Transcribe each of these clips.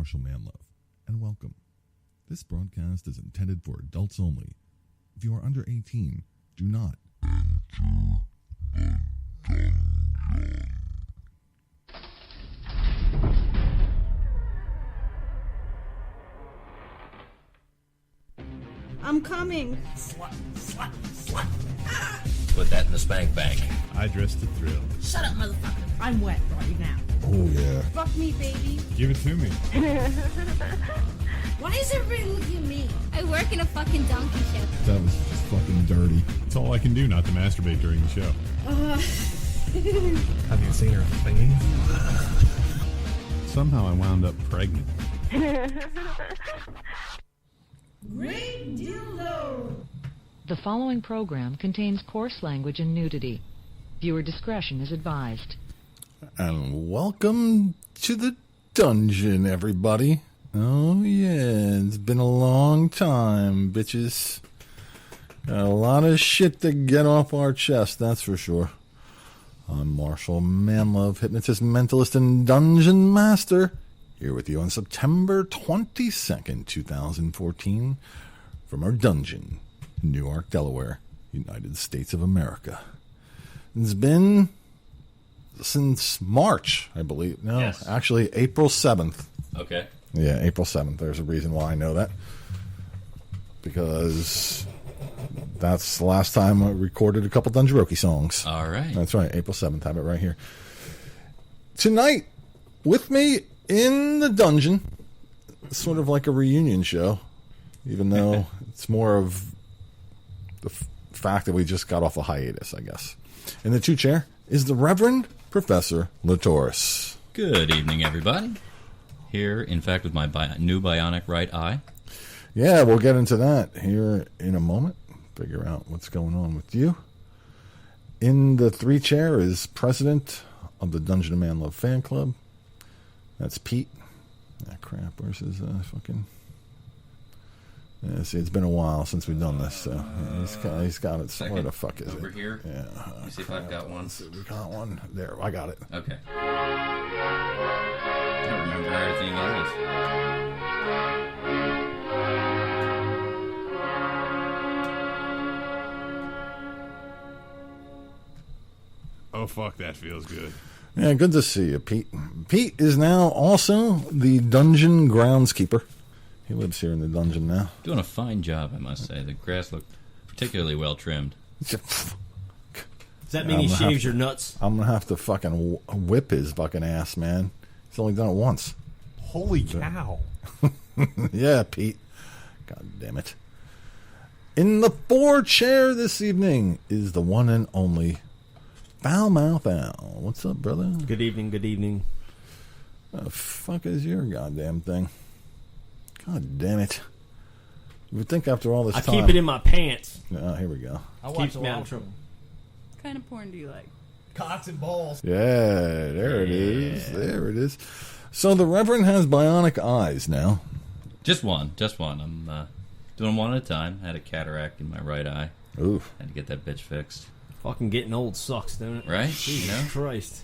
Marshall Manlove, and welcome. This broadcast is intended for adults only. If you are under 18, do not enter the dungeon. I'm coming. Slut. Ah! Put that in the spank bank. I dressed to thrill. Shut up, motherfucker. I'm wet right now. Oh, yeah. Fuck me, baby. Give it to me. Why is everybody looking at me? I work in a fucking donkey show. That was just fucking dirty. It's all I can do not to masturbate during the show. Have you seen her thingy? Somehow I wound up pregnant. Great dildo. The following program contains coarse language and nudity. Viewer discretion is advised. And welcome to the dungeon, everybody. Oh, yeah, it's been a long time, bitches. Got a lot of shit to get off our chest, that's for sure. I'm Marshall Manlove, hypnotist, mentalist, and dungeon master, here with you on September 22nd, 2014, from our dungeon, Newark, Delaware, United States of America. It's been since March, I believe. No, yes. Actually, April 7th. Okay. Yeah, April 7th. There's a reason why I know that. Because that's the last time I recorded a couple Dungearoke songs. All right. That's right, April 7th. I have it right here. Tonight, with me in the dungeon, sort of like a reunion show, even though it's more of the fact that we just got off a hiatus, I guess. In the two chair is the Reverend Professor Latoris. Good evening, everybody. Here, in fact, with my new bionic right eye. Yeah, we'll get into that here in a moment. Figure out what's going on with you. In the three chair is President of the Dungeon of Manlove fan club. That's Pete. Ah, crap. Where's his fucking... Yeah, see, it's been a while since we've done this, so yeah, he's got it. Where the fuck is it? Over here? Yeah. Let me see if I've got one. We got one. There, I got it. Okay. I don't remember how everything is. Oh, fuck, that feels good. Yeah, good to see you, Pete. Pete is now also the dungeon groundskeeper. He lives here in the dungeon now. Doing a fine job, I must say. The grass looked particularly well trimmed. Does that mean he shaves your nuts? I'm going to have to fucking whip his fucking ass, man. He's only done it once. Holy cow. Yeah, Pete. God damn it. In the four chair this evening is the one and only Foul Mouth Al. What's up, brother? Good evening, good evening. The fuck is your goddamn thing? God damn it. You would think after all this I time... keep it in my pants. Oh, here we go. I watch a lot of trouble. What kind of porn do you like? Cocks and balls. Yeah, there it is. There it is. So the Reverend has bionic eyes now. Just one. I'm doing one at a time. I had a cataract in my right eye. Oof. Had to get that bitch fixed. Fucking getting old sucks, don't it? Right? Jesus Christ.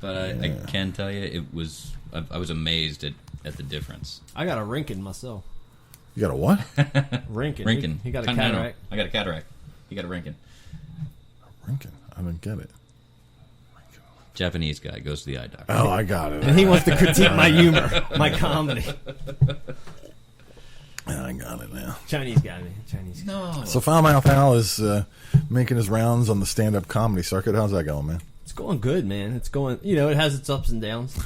But I can tell you, it was... I was amazed at the difference. I got a Rinkin myself. You got a what? Rinkin. He got a cataract. I got a cataract. He got a Rinkin. Rinkin? I don't get it. Japanese guy goes to the eye doctor. Oh, I got it. And he wants to critique my humor, my comedy. I got it now. Chinese guy, man. Chinese guy. No. So Foul Mouth Al is making his rounds on the stand-up comedy circuit. How's that going, man? It's going good, man. It's going, it has its ups and downs.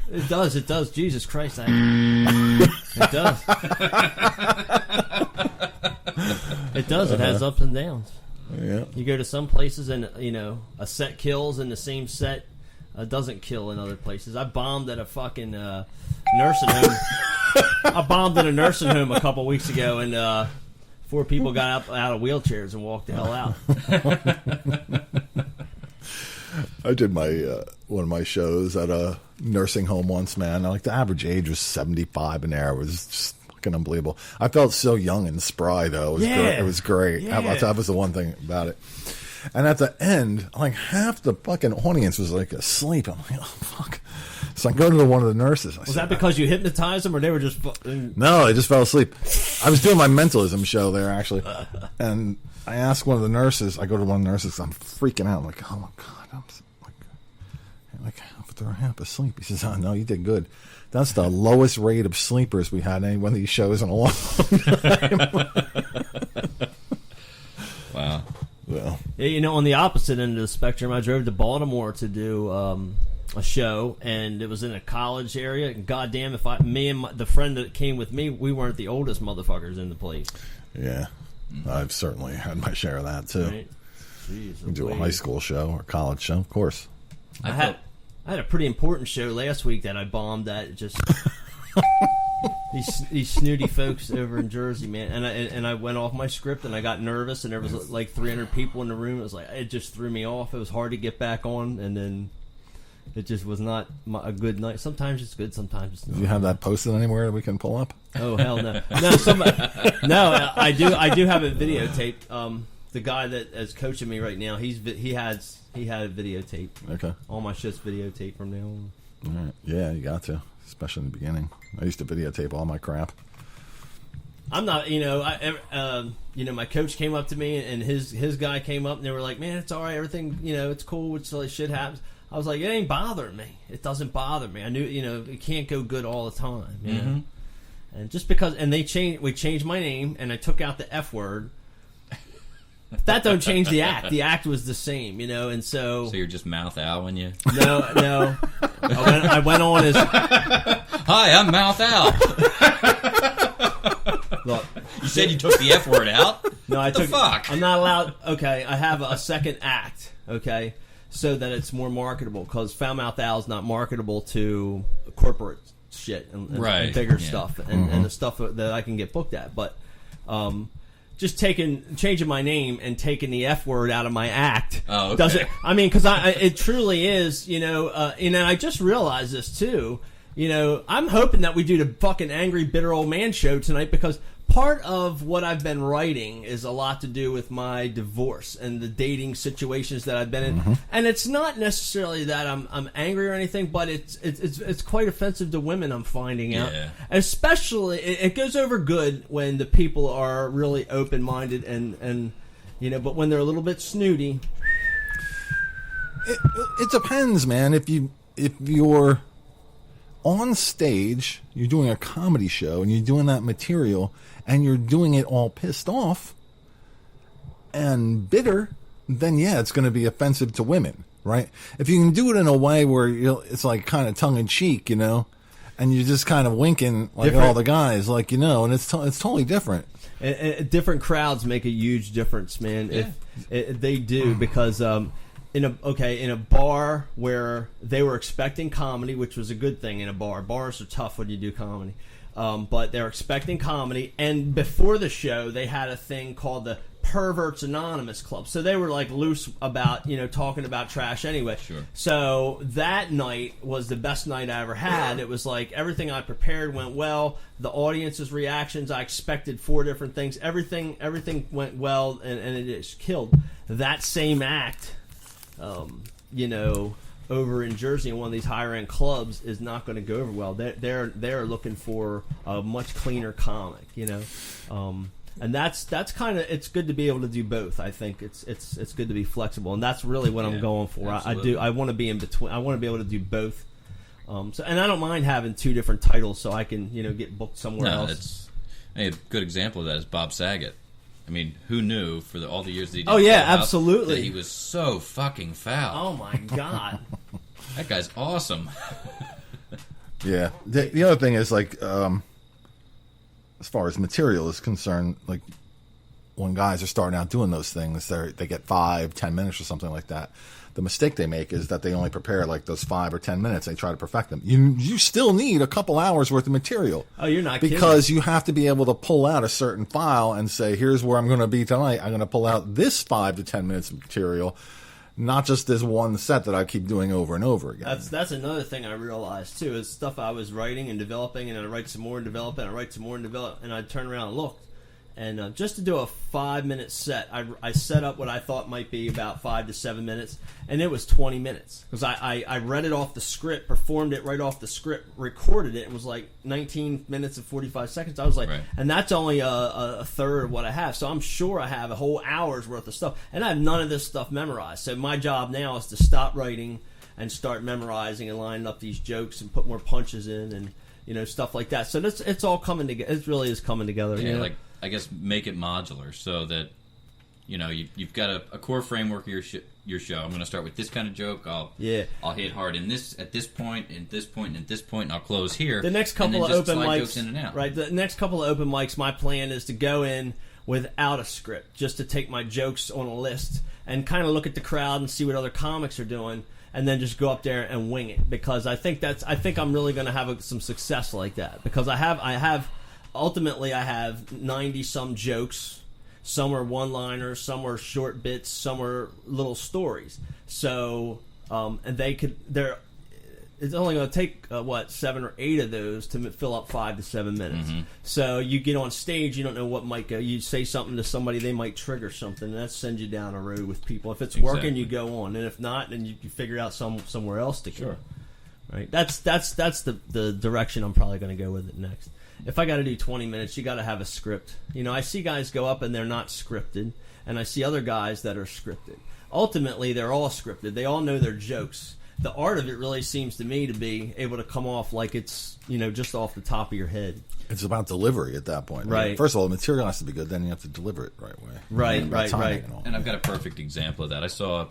It does. Jesus Christ. It does. It does. It has ups and downs. Yeah. You go to some places and, a set kills and the same set doesn't kill in other places. I bombed at a fucking nursing home. I bombed at a nursing home a couple weeks ago and 4 people got out of wheelchairs and walked the hell out. I did my one of my shows at a nursing home once, man. Like the average age was 75 and there. It was just fucking unbelievable. I felt so young and spry though. It was great. Yeah. That was the one thing about it. And at the end, like half the fucking audience was like asleep. I'm like, oh fuck. So I go to one of the nurses. Was that because you hypnotized them, or they were just? No, I just fell asleep. I was doing my mentalism show there, actually. And I asked one of the nurses, I go to one of the nurses, I'm freaking out. I'm like, oh my God. I'm like they're half asleep. He says, oh, no, you did good. That's the lowest rate of sleepers we had in any one of these shows in a long time. Wow. Well, Yeah, on the opposite end of the spectrum, I drove to Baltimore to do a show, and it was in a college area. And goddamn, if me and the friend that came with me, we weren't the oldest motherfuckers in the place. yeah. I've certainly had my share of that, too. Right? Jeez, We do a high school show or college show, of course. I had a pretty important show last week that I bombed at. Just these snooty folks over in Jersey, man. And I went off my script, and I got nervous, and there was like 300 people in the room. It just threw me off. It was hard to get back on, and then it just was not a good night. Sometimes it's good, sometimes it's not. Do you have that posted anywhere that we can pull up? Oh hell no, no. I do have it videotaped. The guy that is coaching me right now, he had it videotaped. Okay. All my shit's videotaped from now on. All right. Yeah, you got to, especially in the beginning. I used to videotape all my crap. I'm not, my coach came up to me, and his guy came up, and they were like, "Man, it's all right, everything, it's cool. It's like shit happens." I was like, "It ain't bothering me. It doesn't bother me. I knew, it can't go good all the time, you know." And just because, and we changed my name, and I took out the F word. That don't change the act. The act was the same, and so. So you're just mouth Al when you. No. I went on as. Hi, I'm Mouth Al. Look, You said you took the F word out? no, I took. Fuck? I'm not allowed. Okay, I have a second act. Okay, so that it's more marketable, because Foul Mouth Al is not marketable to corporate shit and Right, bigger yeah. stuff and the stuff that I can get booked at, but. Just changing my name and taking the F word out of my act doesn't. I mean, because it truly is, and I just realized this too. I'm hoping that we do the fucking angry bitter old man show tonight, because part of what I've been writing is a lot to do with my divorce and the dating situations that I've been in, and it's not necessarily that I'm angry or anything, but it's quite offensive to women. I'm finding out, especially it goes over good when the people are really open minded and but when they're a little bit snooty, It depends, man. If you're on stage, you're doing a comedy show, and you're doing that material, and you're doing it all pissed off and bitter, then yeah, it's going to be offensive to women, right? If you can do it in a way where it's like kind of tongue in cheek, and you're just kind of winking like all the guys, like and it's totally different. Different crowds make a huge difference, man. Yeah. If they do, because in a bar where they were expecting comedy, which was a good thing in a bar. Bars are tough when you do comedy. But they're expecting comedy, and before the show, they had a thing called the Perverts Anonymous Club. So they were like loose about, talking about trash anyway. Sure. So that night was the best night I ever had. It was like everything I prepared went well. The audience's reactions, I expected 4 different things. Everything went well, and it just killed. That same act, over in Jersey in one of these higher end clubs is not going to go over well. They're looking for a much cleaner comic, and that's kind of, it's good to be able to do both. I think it's good to be flexible, and that's really what I'm going for. I want to be in between. I want to be able to do both. And I don't mind having 2 different titles, so I can get booked somewhere else. A good example of that is Bob Saget. I mean, who knew for all the years that he did? Oh yeah, Clubhouse absolutely. that he was so fucking foul. Oh my god, that guy's awesome. Yeah. The other thing is, like, as far as material is concerned, like, when guys are starting out doing those things, they get 5-10 minutes or something like that. The mistake they make is that they only prepare like those 5 or 10 minutes. They try to perfect them. You still need a couple hours worth of material. Oh, you're not because kidding. You have to be able to pull out a certain file and say, here's where I'm going to be tonight. I'm going to pull out this 5 to 10 minutes of material, not just this one set that I keep doing over and over again. That's another thing I realized too, is stuff I was writing and developing, and I write some more and develop, and I write some more and develop, and I turn around and look, And just to do a 5-minute set, I set up what I thought might be about 5 to 7 minutes, and it was 20 minutes. Because I read it off the script, performed it right off the script, recorded it, and was like 19 minutes and 45 seconds. I was like, Right. and that's only a third of what I have. So I'm sure I have a whole hour's worth of stuff. And I have none of this stuff memorized. So my job now is to stop writing and start memorizing and lining up these jokes and put more punches in and, you know, stuff like that. So it's all coming together. It really is coming together. Yeah, you know? like, I guess make it modular so that, you know, you've got a core framework of your show. I'm going to start with this kind of joke. I'll hit hard at this point, and at this point, and I'll close here. The next and couple then of just open slide mics, jokes in and out. right? The next couple of open mics, my plan is to go in without a script, just to take my jokes on a list and kind of look at the crowd and see what other comics are doing, and then just go up there and wing it. Because I think I'm really going to have some success like that. Because ultimately I have 90 some jokes. Some are one-liners, some are short bits, some are little stories. So, and it's only going to take 7 or 8 of those to fill up 5 to 7 minutes. Mm-hmm. So you get on stage, you don't know what might go. You say something to somebody, they might trigger something, and that sends you down a road with people. If it's working, Exactly. you go on, and if not, then you figure out somewhere else to go. Sure. Right? That's the direction I'm probably going to go with it next. If I got to do 20 minutes, you got to have a script. You know, I see guys go up and they're not scripted, and I see other guys that are scripted. Ultimately, they're all scripted. They all know their jokes. The art of it really seems to me to be able to come off like it's, you know, just off the top of your head. It's about delivery at that point. Right. First of all, the material has to be good. Then you have to deliver it the right way. Right, And about right, timing right. and all. And I've got a perfect example of that. I saw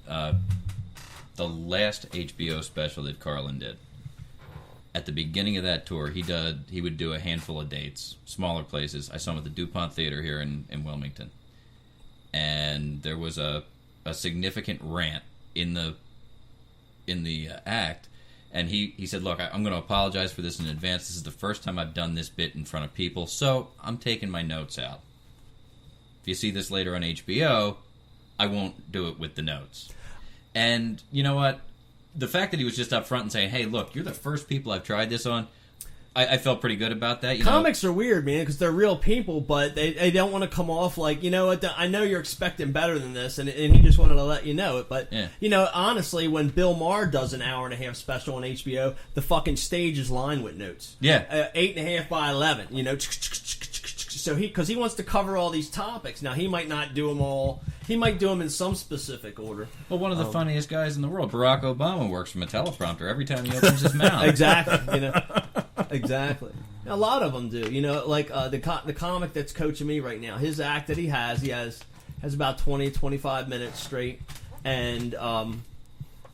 the last HBO special that Carlin did. At the beginning of that tour, he would do a handful of dates, smaller places. I saw him at the DuPont Theater here in Wilmington. And there was a significant rant in the act, and he said, look, I'm going to apologize for this in advance. This is the first time I've done this bit in front of people, so I'm taking my notes out. If you see this later on HBO, I won't do it with the notes. And you know what? The fact that he was just up front and saying, hey, look, you're the first people I've tried this on, I felt pretty good about that. Comics are weird, man, because they're real people, but they don't want to come off like, you know what, I know you're expecting better than this, and he just wanted to let you know it. But, Yeah. you know, honestly, when Bill Maher does an hour-and-a-half special on HBO, the fucking stage is lined with notes. Yeah. 8.5 by 11, you know, so because he wants to cover all these topics. Now, he might not do them all. He might do them in some specific order. Well, one of the funniest guys in the world, Barack Obama, works from a teleprompter every time he opens his mouth. Exactly, you know. Exactly. A lot of them do. You know, like the comic that's coaching me right now, his act that he has about 20, 25 minutes straight. And,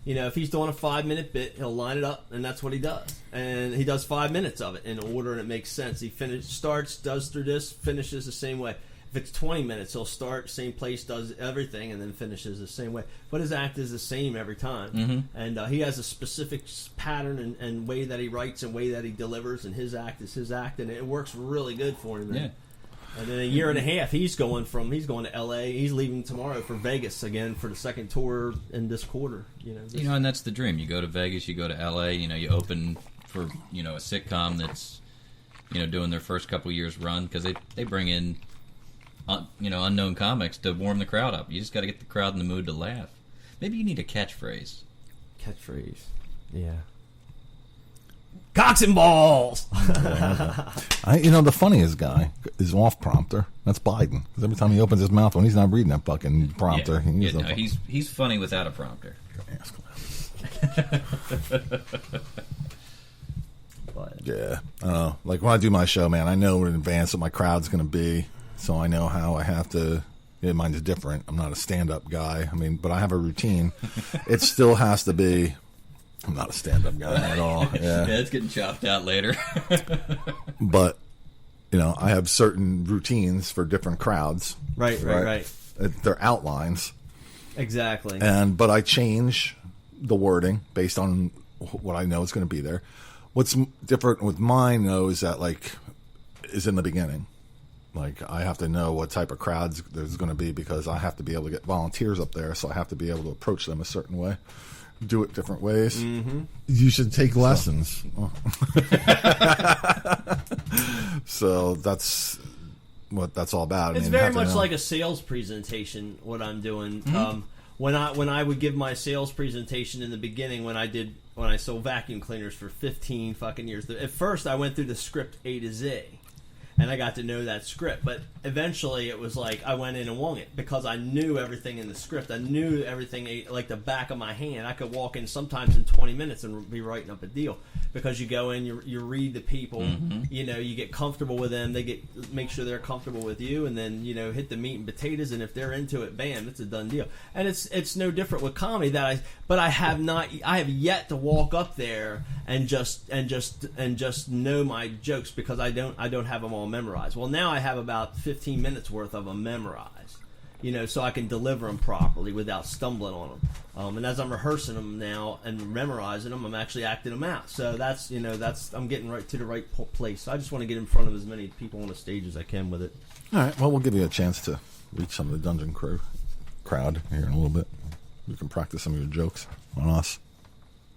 you know, if he's doing a 5-minute bit, he'll line it up, and that's what he does. And he does 5 minutes of it in order, and it makes sense. He starts, does through this, finishes the same way. If it's 20 minutes, he'll start, same place, does everything, and then finishes the same way. But his act is the same every time. Mm-hmm. And he has a specific pattern and way that he writes and way that he delivers, and his act is his act, and it works really good for him. Yeah. And in a year and a half, he's going to L.A. He's leaving tomorrow for Vegas again for the second tour in this quarter. You know, And that's the dream. You go to Vegas, you go to LA, you know, you open for, you know, a sitcom that's, you know, doing their first couple years run, because they bring in, you know, unknown comics to warm the crowd up. You just got to get the crowd in the mood to laugh. Maybe you need a catchphrase. Catchphrase. Yeah. Cocks and balls! The funniest guy is off prompter. That's Biden. Because every time he opens his mouth when he's not reading that fucking prompter, he's funny without a prompter. But, Yeah. Like when I do my show, man, I know in advance what my crowd's going to be. So I know how I have to. Yeah, mine's different. I'm not a stand-up guy. I mean, but I have a routine. It still has to be. I'm not a stand-up guy at all. Yeah. It's getting chopped out later. But, you know, I have certain routines for different crowds. Right. They're outlines. Exactly. But I change the wording based on what I know is going to be there. What's different with mine, though, is that, like, is in the beginning. Like, I have to know what type of crowds there's going to be because I have to be able to get volunteers up there, so I have to be able to approach them a certain way, do it different ways. Mm-hmm. You should take lessons. So that's, what that's all about. It's very much like a sales presentation. What I'm doing when I would give my sales presentation in the beginning when I sold vacuum cleaners for 15 fucking years. At first, I went through the script A to Z, and I got to know that script. But eventually, it was like I went in and wung it because I knew everything in the script. I knew everything like the back of my hand. I could walk in sometimes in 20 minutes and be writing up a deal. Because you go in, you read the people, you know, you get comfortable with them. Make sure they're comfortable with you, and then you know hit the meat and potatoes. And if they're into it, bam, it's a done deal. And it's no different with comedy. But I have yet to walk up there and just know my jokes because I don't have them all memorized. Well, now I have about 15 minutes worth of them memorized. You know, so I can deliver them properly without stumbling on them. And as I'm rehearsing them now and memorizing them, I'm actually acting them out. So that's I'm getting right to the right place. I just want to get in front of as many people on the stage as I can with it. All right. Well, we'll give you a chance to reach some of the Dungeon crowd here in a little bit. You can practice some of your jokes on us.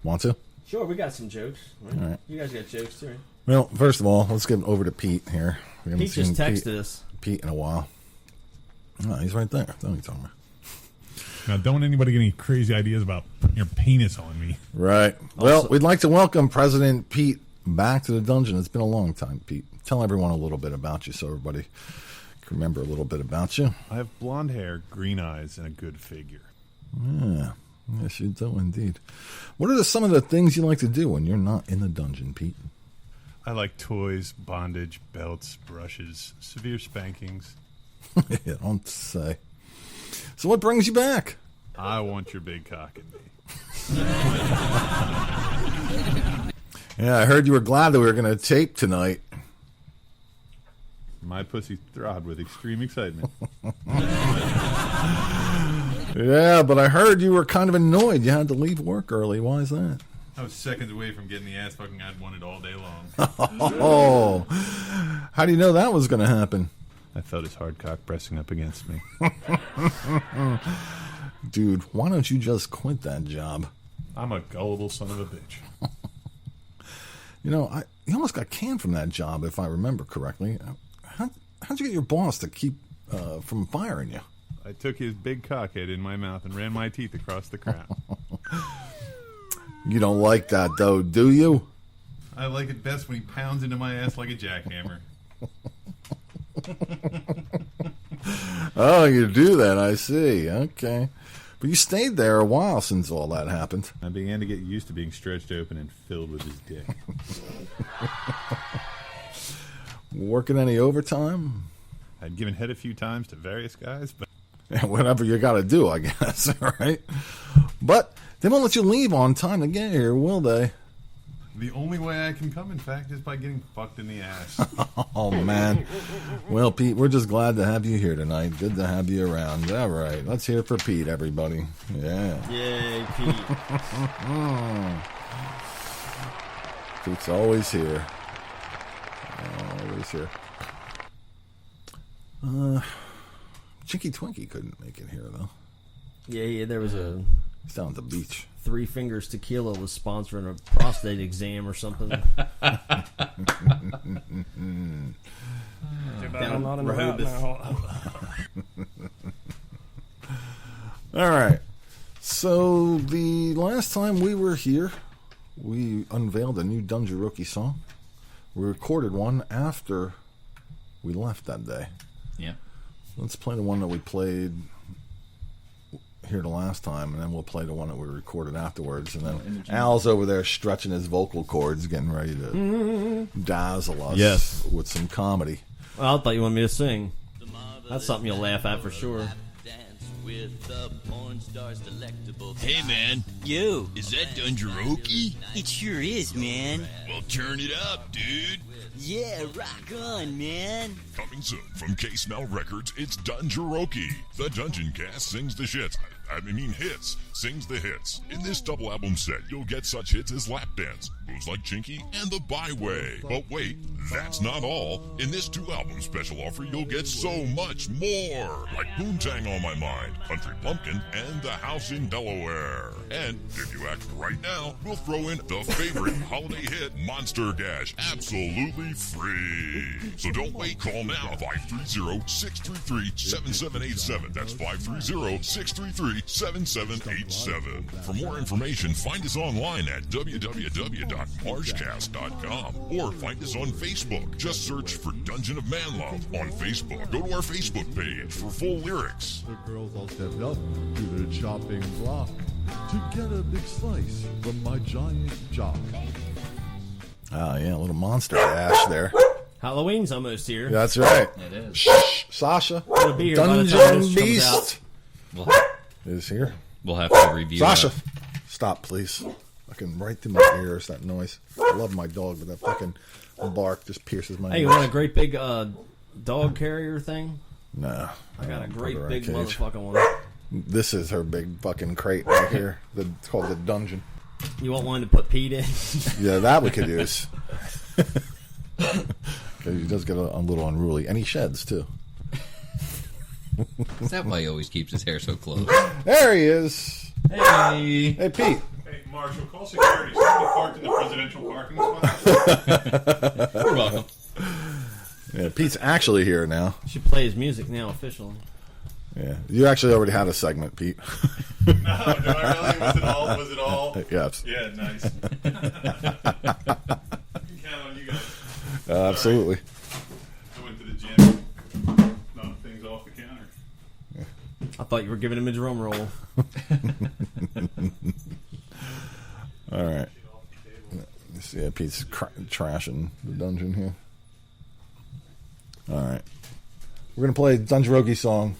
Want to? Sure, we got some jokes. Right? All right. You guys got jokes too. Right? Well, first of all, let's get over to Pete here. We haven't Pete just seen texted us. Pete in a while. Oh, he's right there. Don't you tell me. Now, don't want anybody get any crazy ideas about putting your penis on me. Right. Well, we'd like to welcome President Pete back to the dungeon. It's been a long time, Pete. Tell everyone a little bit about you so everybody can remember a little bit about you. I have blonde hair, green eyes, and a good figure. Yeah. Yes, you do indeed. What are some of the things you like to do when you're not in the dungeon, Pete? I like toys, bondage, belts, brushes, severe spankings. You don't say. So what brings you back? I want your big cock in me. Yeah, I heard you were glad that we were going to tape tonight. My pussy throbbed with extreme excitement. Yeah, but I heard you were kind of annoyed. You had to leave work early. Why is that? I was seconds away from getting the ass fucking I'd wanted all day long. Oh, how do you know that was going to happen? I felt his hard cock pressing up against me. Dude, why don't you just quit that job? I'm a gullible son of a bitch. You know, you almost got canned from that job, if I remember correctly. How'd you get your boss to keep from firing you? I took his big cockhead in my mouth and ran my teeth across the crown. You don't like that, though, do you? I like it best when he pounds into my ass like a jackhammer. Oh, you do that, I see. Okay. But you stayed there a while since all that happened. I began to get used to being stretched open and filled with his dick. Working any overtime? I'd given head a few times to various guys, but... Whatever you got to do, I guess, right? But they won't let you leave on time to get here, will they? The only way I can come, in fact, is by getting fucked in the ass. Oh, man. Well, Pete, we're just glad to have you here tonight. Good to have you around. All right, let's hear for Pete, everybody. Yeah. Yay, Pete. Pete's always here. Always here. Chinky Twinkie couldn't make it here, though. Yeah, there was a... He's down at the beach. Three Fingers Tequila was sponsoring a prostate exam or something. Too bad I'm not in the hat now. All right. So the last time we were here, we unveiled a new Dungearoke song. We recorded one after we left that day. Yeah. Let's play the one that we played here the last time, and then we'll play the one that we recorded afterwards. And then Al's over there stretching his vocal cords, getting ready to dazzle us with some comedy. Well, I thought you wanted me to sing. That's something you'll laugh at for sure. Hey man, Yo, is that Dungearoke? it sure is, man. Well, turn it up, dude. Yeah, rock on, man. Coming soon from K-Smell Records, it's Dungearoke. The Dungeon Cast sings the shit hits, sings the hits. In this double album set, you'll get such hits as Lap Dance, Moves Like Chinky, and The Byway. But wait, that's not all. In this 2-album special offer, you'll get so much more, like Poontang on My Mind, Country Pumpkin, and The House in Delaware. And if you act right now, we'll throw in the favorite holiday hit, Monster Dash, absolutely free. So don't wait, call now, 530-633-7787. That's 530-633-7787. For more information, find us online at www.marshcast.com or find us on Facebook. Just search for Dungeon of Manlove on Facebook. Go to our Facebook page for full lyrics. The girls all stepped up to the chopping block to get a big slice from my giant jock. Oh, yeah, a little Monster Dash there. Halloween's almost here. That's right. It is. Shh, Sasha. It'll be here by the time this Dungeon comes out. Beast We'll, is here. we'll have to review Sasha, that. stop, please. Fucking right through my ears, that noise. I love my dog, but that fucking bark just pierces my Hey, ears. you want a great big dog carrier thing? Nah. I got a Put great her in big cage. motherfucking one. This is her big fucking crate right here. It's called the Dungeon. You want one to put Pete in? Yeah, that we could use. Because he does get a little unruly. And he sheds, too. Is that why he always keeps his hair so close? There he is. Hey. Hey, Pete. Hey, Marshall, call security. Somebody parked in the presidential parking spot. You're welcome. Yeah, Pete's actually here now. Should play his music now officially. Yeah, you actually already had a segment, Pete. No, do I really? Was it all? Yes. Yeah, nice. You can count on you guys. Absolutely. I went to the gym. Knocked things off the counter. I thought you were giving him a drum roll. All right. Yeah, Pete's trashing the dungeon here. All right. We're going to play a Dungearoke song.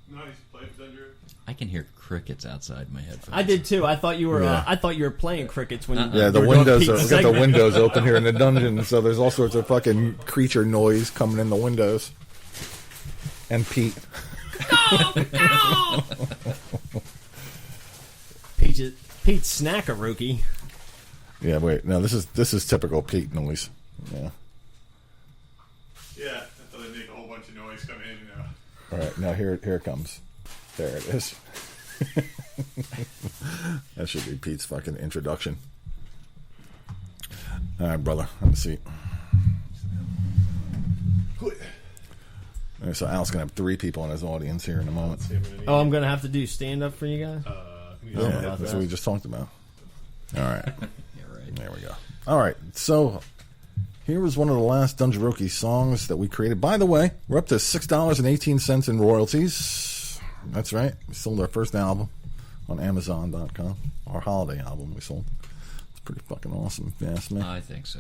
Nice. Play Dungearoke. I can hear crickets outside my headphones. I did too. I thought you were. Yeah. I thought you were playing crickets when. Yeah, the you were doing windows. Pete's We got the segment. windows open here in the dungeon, so there's all sorts of fucking creature noise coming in the windows. And Pete. Pete's Snackaroke. Yeah, wait. No, this is typical Pete noise. Yeah. Yeah, until they make a whole bunch of noise come in. All right, now here it comes. There it is. That should be Pete's fucking introduction. All right, brother, have a seat. All right, so Al's gonna have 3 people in his audience here in a moment. Oh, I'm gonna have to do stand up for you guys. Yeah, that's what we just talked about. All right. Yeah, right. There we go. All right, so here was one of the last Dungearoke songs that we created. By the way, we're up to $6.18 in royalties. That's right. We sold our first album on Amazon.com. Our holiday album we sold. It's pretty fucking awesome, if you ask me. I think so.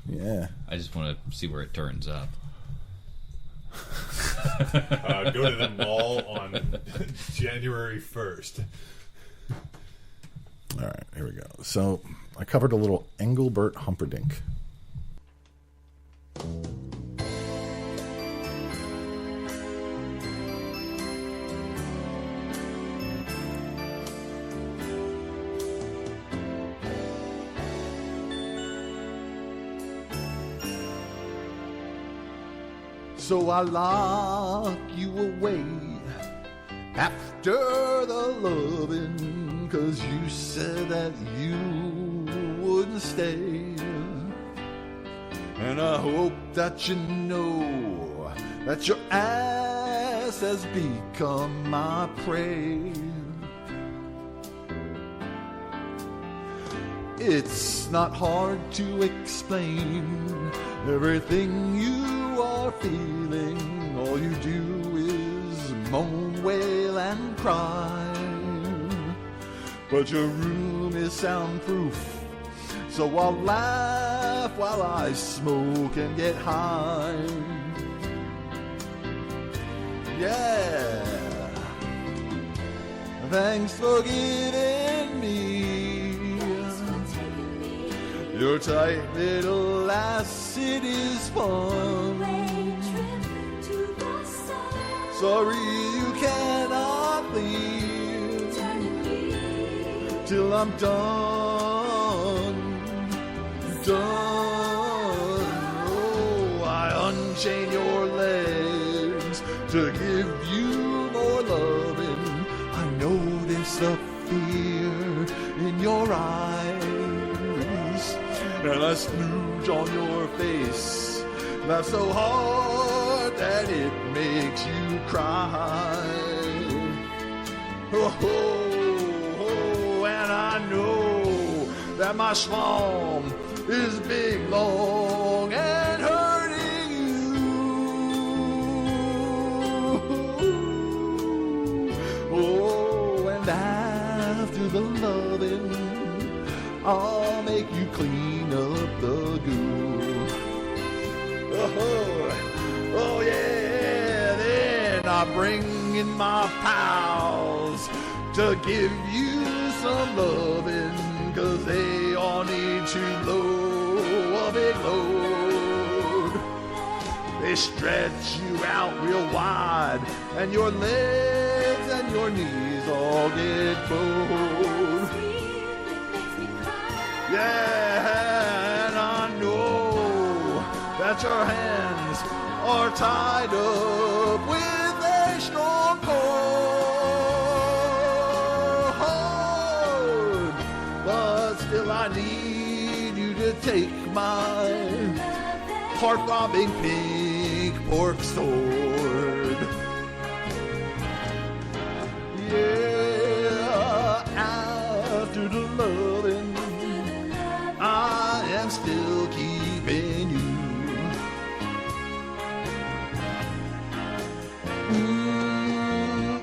Yeah. I just want to see where it turns up. Go to the mall on January 1st. All right, here we go. So I covered a little Engelbert Humperdinck. So I lock you away after the loving, 'cause you said that you wouldn't stay. And I hope that you know that your ass has become my prey. It's not hard to explain everything you are feeling. All you do is moan, wail, and cry. But your room is soundproof, so I'll laugh while I smoke and get high. Yeah. Thanks for giving me your tight little ass. It is fun. Sorry you cannot leave. till I'm done. Oh, I unchain your legs to give you more loving. I notice the fear in your eyes, and I smooch on your face, laugh so hard that it makes you cry. Oh, and I know that my schlong is big, long, and hurting you. Oh, and after the loving, I'll make you clean up the goo. Oh yeah, then I bring in my pals to give you some loving, 'cause they all need to blow a big load. They stretch you out real wide, and your legs and your knees all get cold. Yeah, and I know that your hands are tied up with a strong cord, but still I need you to take my heart-throbbing pink pork sword. Yeah, after the loving, I am still keeping you.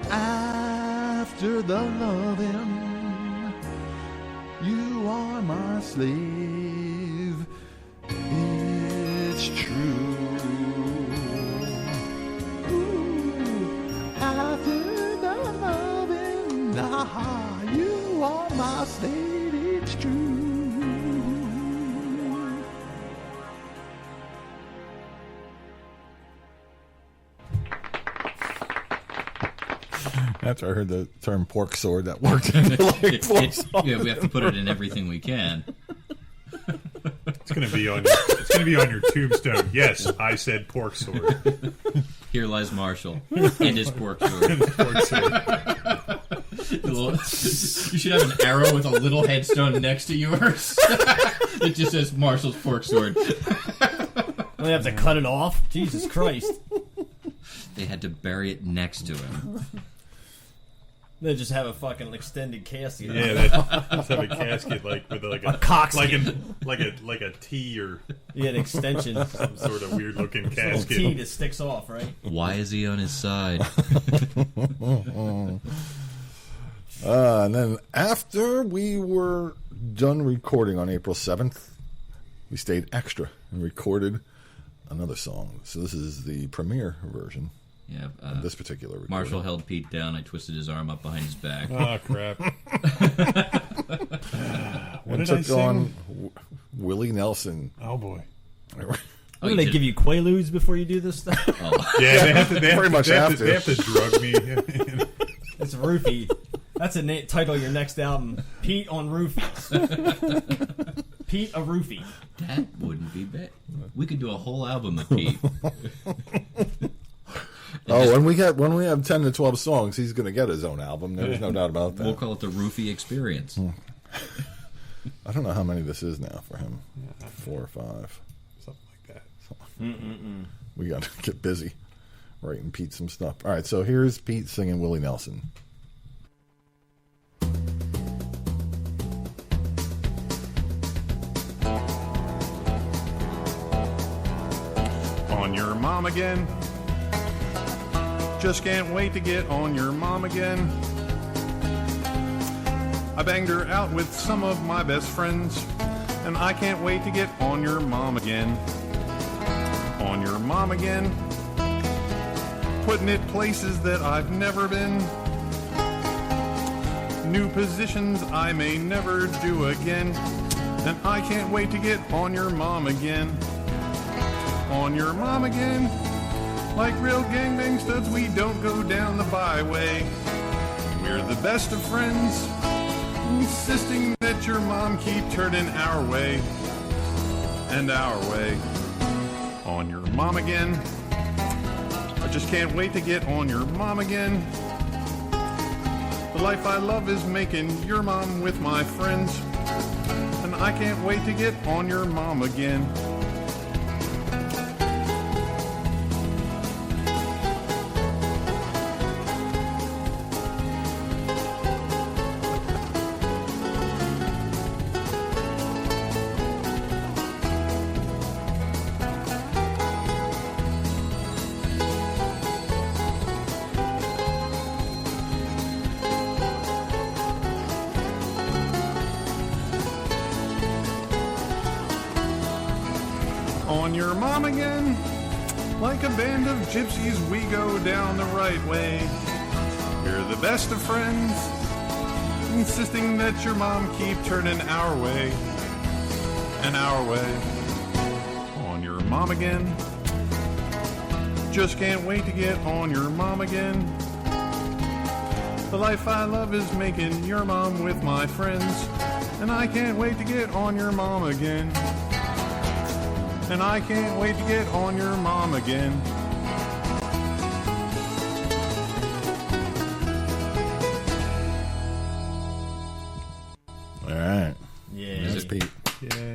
After the loving, you are my slave. It's true. After the loving, you are my slave. It's true. After I heard the term pork sword, that worked into like four songs. Yeah, we have to put it in everything we can. It's gonna be on your tombstone. Yes, I said pork sword. Here lies Marshall and his pork sword. You should have an arrow with a little headstone next to yours. It just says Marshall's pork sword. They have to cut it off? Jesus Christ. They had to bury it next to him. They just have a fucking extended casket. Yeah, they just have a casket like with like a cockskin, like a T or an extension, some sort of weird looking casket. A T that sticks off, right? Why is he on his side? And then after we were done recording on April 7th, we stayed extra and recorded another song. So this is the premiere version. Yeah, of this particular recording. Marshall held Pete down. I twisted his arm up behind his back. Oh, crap. What did I sing? On Willie Nelson. Oh, boy. Do they give you Quaaludes before you do this stuff? Oh. Yeah, they have to. Pretty much have to. They have to drug me. It's Roofie. That's a title of your next album. Pete on Roofies. Pete a Roofie. That wouldn't be bad. We could do a whole album of Pete. When we have 10 to 12 songs, he's going to get his own album. There's no doubt about that. We'll call it the Roofie Experience. I don't know how many this is now for him. 4 or 5. Something like that. We got to get busy writing Pete some stuff. All right, so here's Pete singing Willie Nelson. On your mom again. Just can't wait to get on your mom again. I banged her out with some of my best friends, and I can't wait to get on your mom again. On your mom again. Putting it places that I've never been. New positions I may never do again. And I can't wait to get on your mom again. On your mom again. Like real gangbang studs, we don't go down the byway. We're the best of friends. insisting that your mom keep turning our way and our way. On your mom again. I just can't wait to get on your mom again. The life I love is making your mom with my friends, and I can't wait to get on your mom again. On your mom again. Like a band of gypsies, we go down the right way. We're the best of friends, insisting that your mom keep turning our way and our way. On your mom again. Just can't wait to get on your mom again. The life I love is making your mom with my friends, and I can't wait to get on your mom again. And I can't wait to get on your mom again. All right. Yeah. That's Pete. Yay.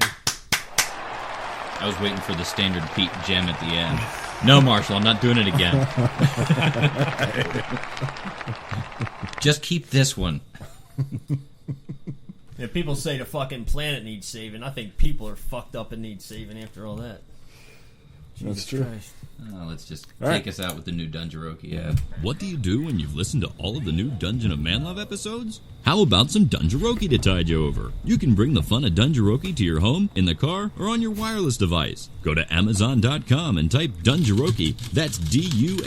I was waiting for the standard Pete gem at the end. No, Marshall, I'm not doing it again. Just keep this one. Yeah, people say the fucking planet needs saving. I think people are fucked up and need saving after all that. That's true. Christ. Let's just All take right. us out with the new Dungearoke app. What do you do when you've listened to all of the new Dungeon of Manlove episodes? How about some Dungearoke to tide you over? You can bring the fun of Dungearoke to your home, in the car, or on your wireless device. Go to Amazon.com and type Dungearoke, that's Dungearoke,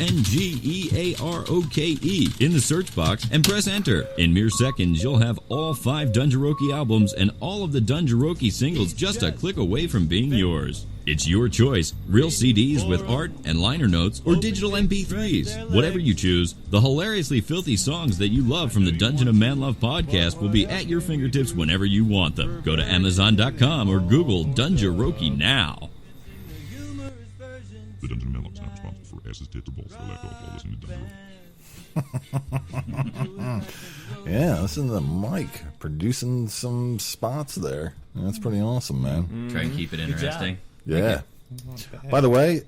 in the search box and press enter. In mere seconds, you'll have all 5 Dungearoke albums and all of the Dungearoke singles just a click away from being yours. It's your choice, real CDs with art and liner notes, or digital MP3s. Whatever you choose, the hilariously filthy songs that you love from the Dungeon of Manlove podcast will be at your fingertips whenever you want them. Go to Amazon.com or Google Dungearoke now. The Dungeon of Manlove is not responsible for asses, tits, or balls that are left off while listening to Dungearoke. Yeah, listen to Mike producing some spots there. That's pretty awesome, man. Try and keep it interesting. Yeah. By the way,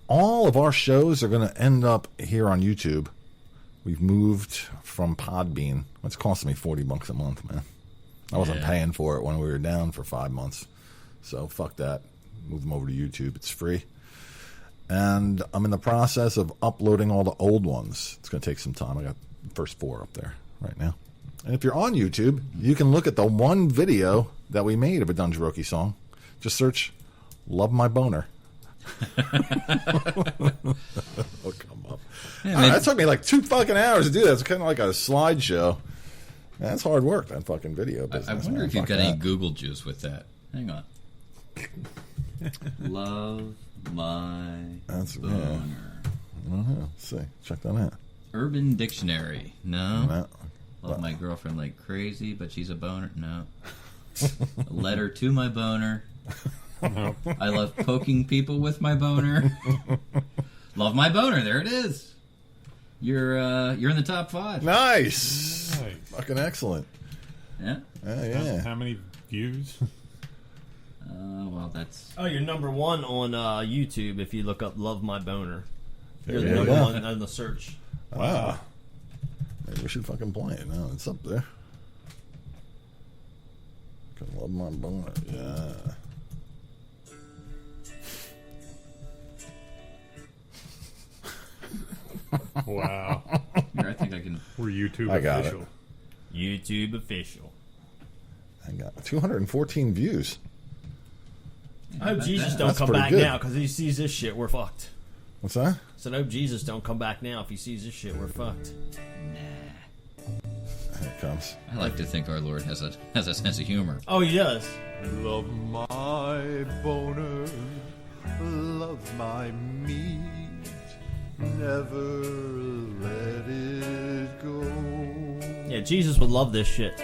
all of our shows are going to end up here on YouTube. We've moved from Podbean. It's costing me $40 a month, man. I wasn't paying for it when we were down for 5 months. So fuck that. Move them over to YouTube. It's free. And I'm in the process of uploading all the old ones. It's going to take some time. I got the first 4 up there right now. And if you're on YouTube, you can look at the one video that we made of a Dungearoke song. Just search Love My Boner. It'll come up. Yeah, That took me like 2 fucking hours to do that. It's kind of like a slideshow. That's hard work, that fucking video business. I wonder man. if you've Fuck got that. any Google juice with that. Hang on. Love my boner. Let's see. Check that out. Urban Dictionary. No. No. Love my girlfriend like crazy, but she's a boner. No. A letter to my boner. I love poking people with my boner. Love my boner. There it is. You're in the top 5. Nice. Fucking excellent. Yeah. Yeah. How many views? Well, that's... Oh, you're number 1 on YouTube if you look up Love My Boner. You're the There you number go. 1 on the search. Wow. Maybe we should fucking play it now. It's up there. Can love my boner. Yeah. Wow. Here, I think I can... We're YouTube I got official. it. YouTube official. I got 214 views. I hope Jesus don't That's come pretty back good. now because if he sees this shit, we're fucked. What's that? I said, I hope Jesus don't come back now. If he sees this shit, we're fucked. Here it comes. I like to think our Lord has a sense of humor. Oh, he does. Love my boner, love my meat, never let it go. Yeah, Jesus would love this shit.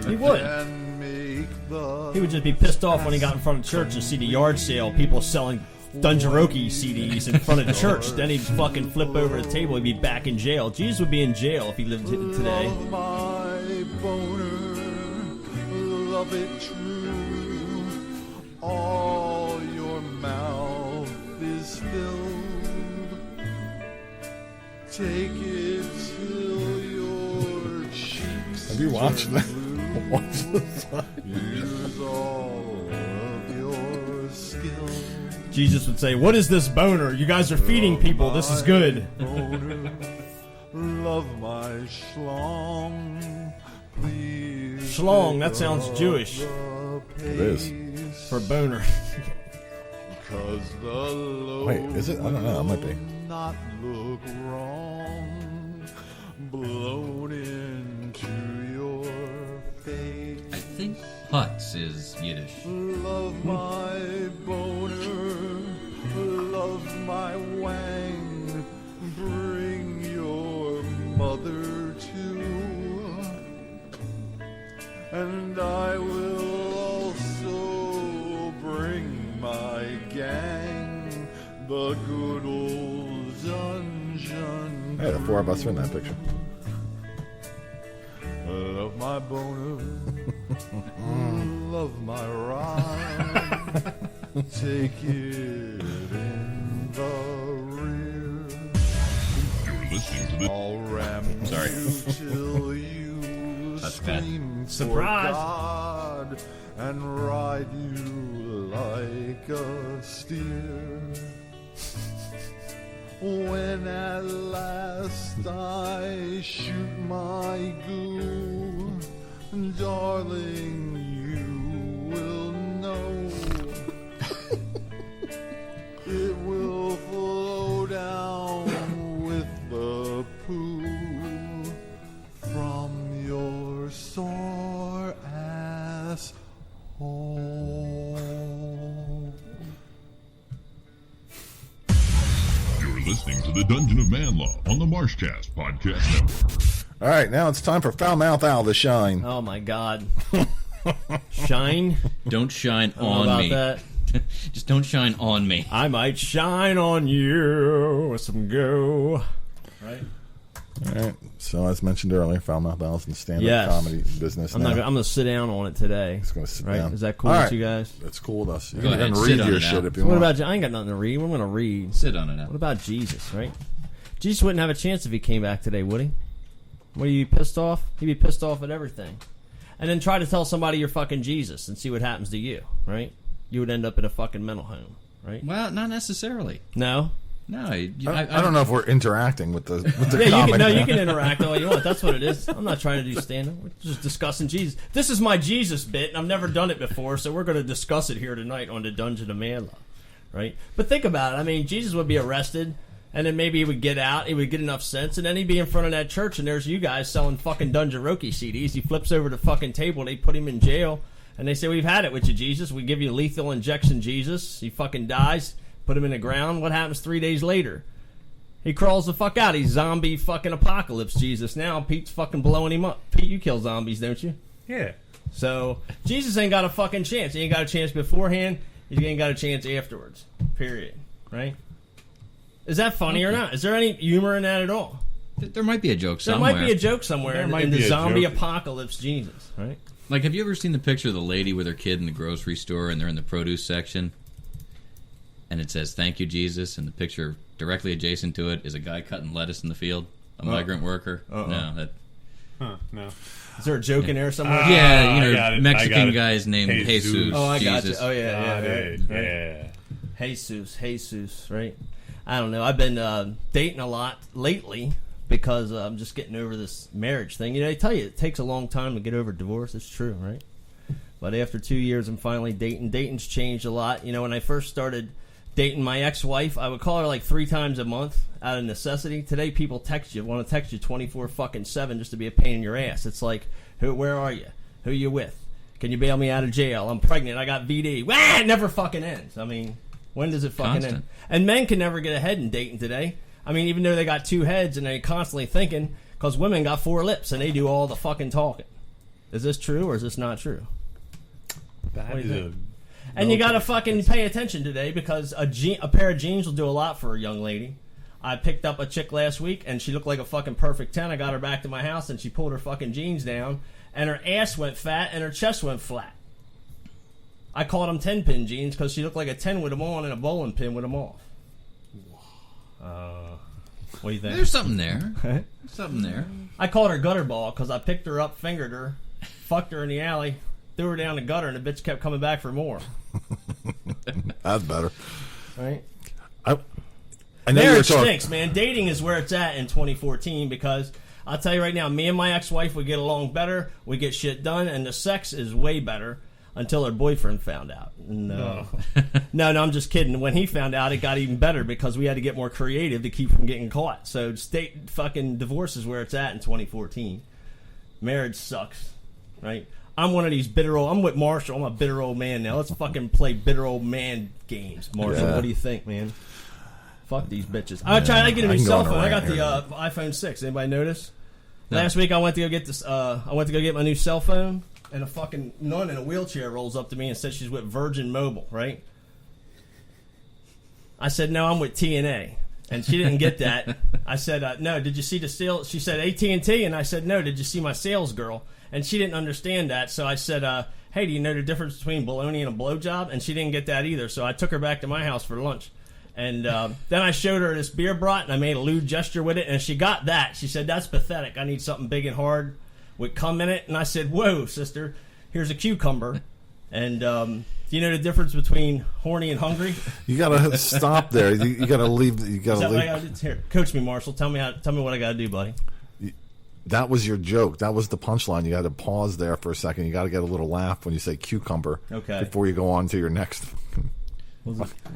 He would. can make the He would just be pissed off when he got in front of church and see the yard sale, people selling Dungearoke CDs in front of church. Then he'd fucking flip over the table. He'd be back in jail. Jesus would be in jail if he lived today. Love my boner, love it true. All your mouth is filled. Take it till your cheeks. Have you watched that? Watch this. Use all of your skill. Jesus would say, "What is this boner? You guys are feeding people. This is good." Boner, love my schlong. Please. Schlong, that sounds Jewish. It is. For boner. Cause the load Wait, is it? I don't know. It might be. not look wrong. Blown into your face. I think Putz is Yiddish. Love my boner, love my wang. Bring your mother too, and I will also bring my gang. The good old dungeon. Hey, the four of us are in that picture. Love my boner, love my ride. Take it in the rear. You're listening to the I'll ram Sorry. you till you That's bad. scream Surprise. for God and ride you like a steer. When at last I shoot my goo, darling, you will know it will flow down with the poo from your sore ass hole. You're listening to the Dungeon of Manlove on the Marshcast Podcast Network. All right, now it's time for Foul Mouth Al to shine. Oh my God. Shine? Don't shine I don't know on about me. that. Just don't shine on me. I might shine on you with some go. Right? All right, so as mentioned earlier, Foul Mouth Al's in the stand-up Yes. comedy business I'm now. not. I'm gonna sit down on it today. He's going to sit Right? down. Is that cool All with right. you guys? That's cool with us. You Go can ahead, read sit on your it shit now. if you What want. about you? I ain't got nothing to read. We're gonna read. Sit on it now. What about Jesus? Right? Jesus wouldn't have a chance if he came back today, would he? Would he be pissed off? He'd be pissed off at everything. And then try to tell somebody you're fucking Jesus and see what happens to you. Right? You would end up in a fucking mental home. Right? Well, not necessarily. No. No, I don't know if we're interacting with the Yeah, comic. you can interact all you want. That's what it is. I'm not trying to do stand-up. We're just discussing Jesus. This is my Jesus bit, and I've never done it before, so we're going to discuss it here tonight on the Dungeon of Manlove, right? But think about it. I mean, Jesus would be arrested, and then maybe he would get out. He would get enough sense, and then he'd be in front of that church, and there's you guys selling fucking Dungearoke CDs. He flips over the fucking table. They put him in jail, and they say, "We've had it with you, Jesus. We give you lethal injection, Jesus." He fucking dies. Put him in the ground. What happens 3 days later? He crawls the fuck out. He's zombie fucking apocalypse Jesus now. Pete's fucking blowing him up. Pete, you kill zombies, don't you? Yeah. So, Jesus ain't got a fucking chance. He ain't got a chance beforehand. He ain't got a chance afterwards. Period. Right? Is that funny or not? Is there any humor in that at all? There might be a joke There somewhere. might be a joke somewhere There in might the be a zombie joke. apocalypse Jesus. Right? Like, have you ever seen the picture of the lady with her kid in the grocery store and they're in the produce section? And it says, "Thank you, Jesus." And the picture directly adjacent to it is a guy cutting lettuce in the field. A migrant worker. Uh-oh. No, that... Huh, no. Is there a joke in there somewhere? Yeah, I got it, I Mexican got it. guys named Jesus. Oh, I got you. Jesus. Oh, yeah, Got yeah. it. Yeah. Jesus, right? I don't know. I've been dating a lot lately because I'm just getting over this marriage thing. You know, they tell you it takes a long time to get over divorce. It's true, right? But after 2 years, I'm finally dating. Dating's changed a lot. You know, when I first started dating my ex-wife, I would call her like 3 times a month out of necessity. Today, people want to text you 24/7 just to be a pain in your ass. It's like, where are you? Who you with? Can you bail me out of jail? I'm pregnant. I got VD. Wah! It never fucking ends. I mean, when does it fucking Constant. end? And men can never get ahead in dating today. I mean, even though they got 2 heads and they're constantly thinking, because women got 4 lips and they do all the fucking talking. Is this true or is this not true? That What do you is think? And you gotta fucking pay attention today because a pair of jeans will do a lot for a young lady. I picked up a chick last week and she looked like a fucking perfect 10. I got her back to my house and she pulled her fucking jeans down and her ass went fat and her chest went flat. I called them 10-pin jeans because she looked like a 10 with them on and a bowling pin with them off. What do you think? There's something there. There's something there. I called her gutter ball because I picked her up, fingered her, fucked her in the alley, threw her down the gutter, and the bitch kept coming back for more. That's better. Right? I know Marriage you're stinks, man. Dating is where it's at in 2014 because I'll tell you right now, me and my ex-wife, we get along better, we get shit done, and the sex is way better until her boyfriend found out. No, I'm just kidding. When he found out, it got even better because we had to get more creative to keep from getting caught. So state fucking divorce is where it's at in 2014. Marriage sucks, right? I'm one of these bitter old... I'm with Marshall. I'm a bitter old man now. Let's fucking play bitter old man games. Marshall, What do you think, man? Fuck these bitches. I tried to get a new cell phone. I got the iPhone 6. Anybody notice? No. Last week I went to go get this. I went to go get my new cell phone, and a fucking nun in a wheelchair rolls up to me and says she's with Virgin Mobile. Right? I said no, I'm with TNA, and she didn't get that. I said no. Did you see the sales? She said AT&T, and I said no. Did you see my sales girl? And she didn't understand that, so I said, hey, do you know the difference between bologna and a blowjob? And she didn't get that either, so I took her back to my house for lunch. And then I showed her this beer brat, and I made a lewd gesture with it, and she got that. She said, that's pathetic. I need something big and hard with cum in it. And I said, whoa, sister, here's a cucumber. And do you know the difference between horny and hungry? You gotta stop there. You gotta leave. You gotta Is that leave. what I gotta do? Here, coach me, Marshall. Tell me what I gotta do, buddy. That was your joke. That was the punchline. You got to pause there for a second. You got to get a little laugh when you say cucumber. Okay. Before you go on to your next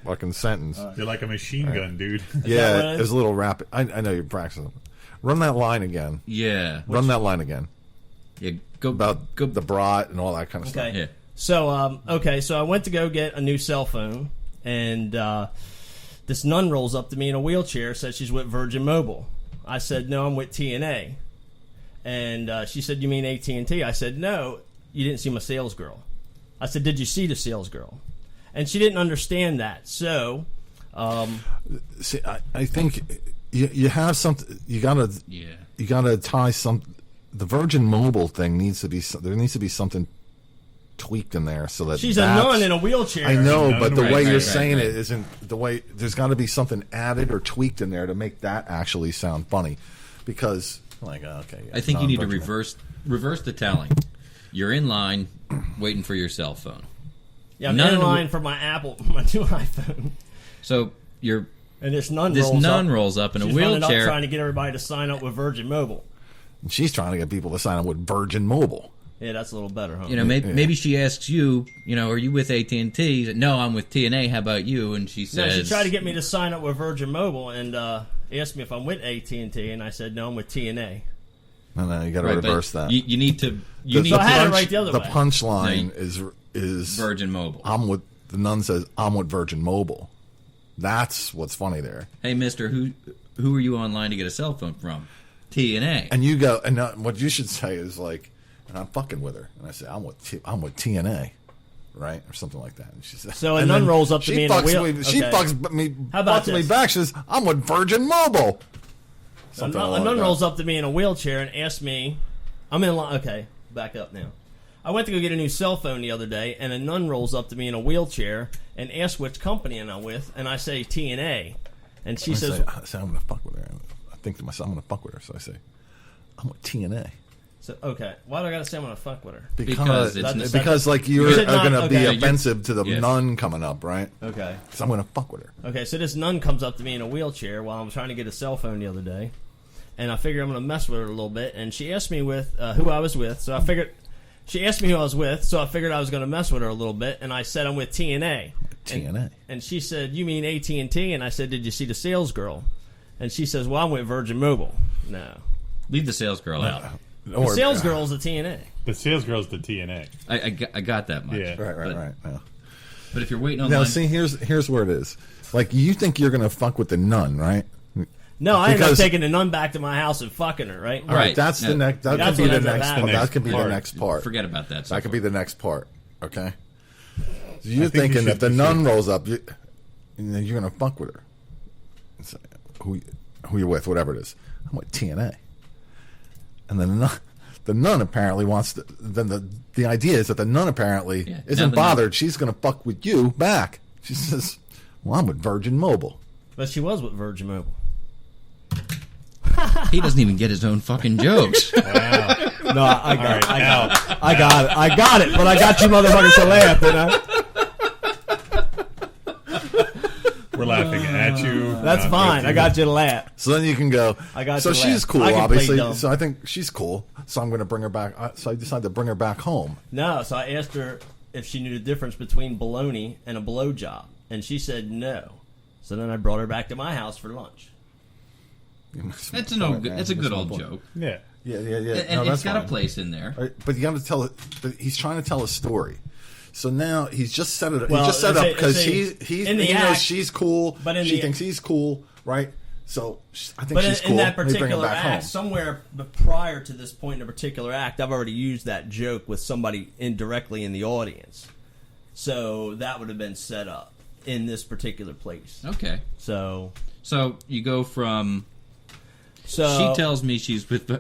fucking sentence. You're like a machine gun, dude. Yeah, it was a little rapid. I know you're practicing. Run that line again. Yeah. Run that line again. Yeah. About the brat and all that kind of stuff. Yeah. So, so I went to go get a new cell phone, and this nun rolls up to me in a wheelchair, says she's with Virgin Mobile. I said, no, I'm with TNA. And she said, you mean AT&T? I said, no, you didn't see my sales girl. I said, did you see the sales girl? And she didn't understand that. So, see, I think you have something. You gotta tie some. The Virgin Mobile thing needs to be. There needs to be something tweaked in there so that she's a nun in a wheelchair. I know, but the way you're saying it isn't the way. There's got to be something added or tweaked in there to make that actually sound funny, because. Like, okay. Yeah, I think you need to reverse the telling. You're in line waiting for your cell phone. Yeah, I'm in line for my my new iPhone. So and this nun rolls up in a wheelchair, trying to get everybody to sign up with Virgin Mobile. And she's trying to get people to sign up with Virgin Mobile. Yeah, that's a little better, huh? You know, maybe she asks you, are you with AT&T? Said, no, I'm with TNA. How about you? And she says... No, she tried to get me to sign up with Virgin Mobile and asked me if I'm with AT&T, and I said, no, I'm with TNA. No, you got to reverse that. You need to... I had it right the other way. The punchline is... Virgin Mobile. The nun says, I'm with Virgin Mobile. That's what's funny there. Hey, mister, who are you online to get a cell phone from? TNA. And you go... And what you should say is like... And I'm fucking with her, and I say I'm with TNA, right, or something like that. And she says, so a nun rolls up to me in a wheel. She fucks me. How about me back? She says, "I'm with Virgin Mobile." A nun rolls up to me in a wheelchair and asks me, "I'm in line." Okay, back up now. I went to go get a new cell phone the other day, and a nun rolls up to me in a wheelchair and asks which company I'm with, and I say TNA, and she says, I say, "I'm gonna fuck with her." I think to myself, "I'm gonna fuck with her," so I say, "I'm with TNA." So, okay, why do I gotta say I'm gonna fuck with her? Because like you're gonna be offensive to the nun coming up, right? Okay. So I'm gonna fuck with her. Okay, so this nun comes up to me in a wheelchair while I'm trying to get a cell phone the other day, and I figure I'm gonna mess with her a little bit, and she asked me who I was with, so I figured she asked me who I was with, so I figured I was gonna mess with her a little bit, and I said I'm with TNA. TNA. And she said, "You mean AT&T?" And I said, "Did you see the sales girl?" And she says, "Well, I'm with Virgin Mobile." No. Leave the sales girl out. The sales girl's the TNA. The sales girl's the TNA. I got that much. Yeah. Right. Yeah. But if you're waiting on now, see, here's where it is. Like, you think you're gonna fuck with the nun, right? No, I ended up Because- taking the nun back to my house and fucking her, right? All right, that's the next. That That's could be what the ends up next. happening. That could be the part. next part. Forget about that. That could be the next part. Okay. So I you're think thinking you that the should- nun rolls up, and then you're gonna fuck with her. It's like, who you're with, whatever it is. I'm with TNA, and then the nun apparently wants to. Then the idea is that the nun apparently Yeah, now isn't the nun- bothered. She's gonna fuck with you back. She says, "Well, I'm with Virgin Mobile." But she was with Virgin Mobile. He doesn't even get his own fucking jokes. No, I got it. But I got you motherfuckers to laugh, didn't I? We're laughing at you. That's not fine. with I you. got you to laugh. So then you can go. I got So you to she's laugh. cool, I can play obviously. dumb. So I think she's cool. So I'm going to bring her back. So I decided to bring her back home. No, so I asked her if she knew the difference between bologna and a blowjob, and she said no. So then I brought her back to my house for lunch. That's a good old joke. Yeah. Yeah. And No, it's got fine. a place in there. Right, but you got to tell it. But he's trying to tell a story. So now he's just set it up. Well, he just set it up say- because say he in the knows act- she's cool. but in she the- thinks he's cool, right? So I think But she's in, cool. in that Let me bring her particular back act, home. somewhere prior to this point in a particular act, I've already used that joke with somebody indirectly in the audience. So that would have been set up in this particular place. Okay. So you go from. So She tells me she's with.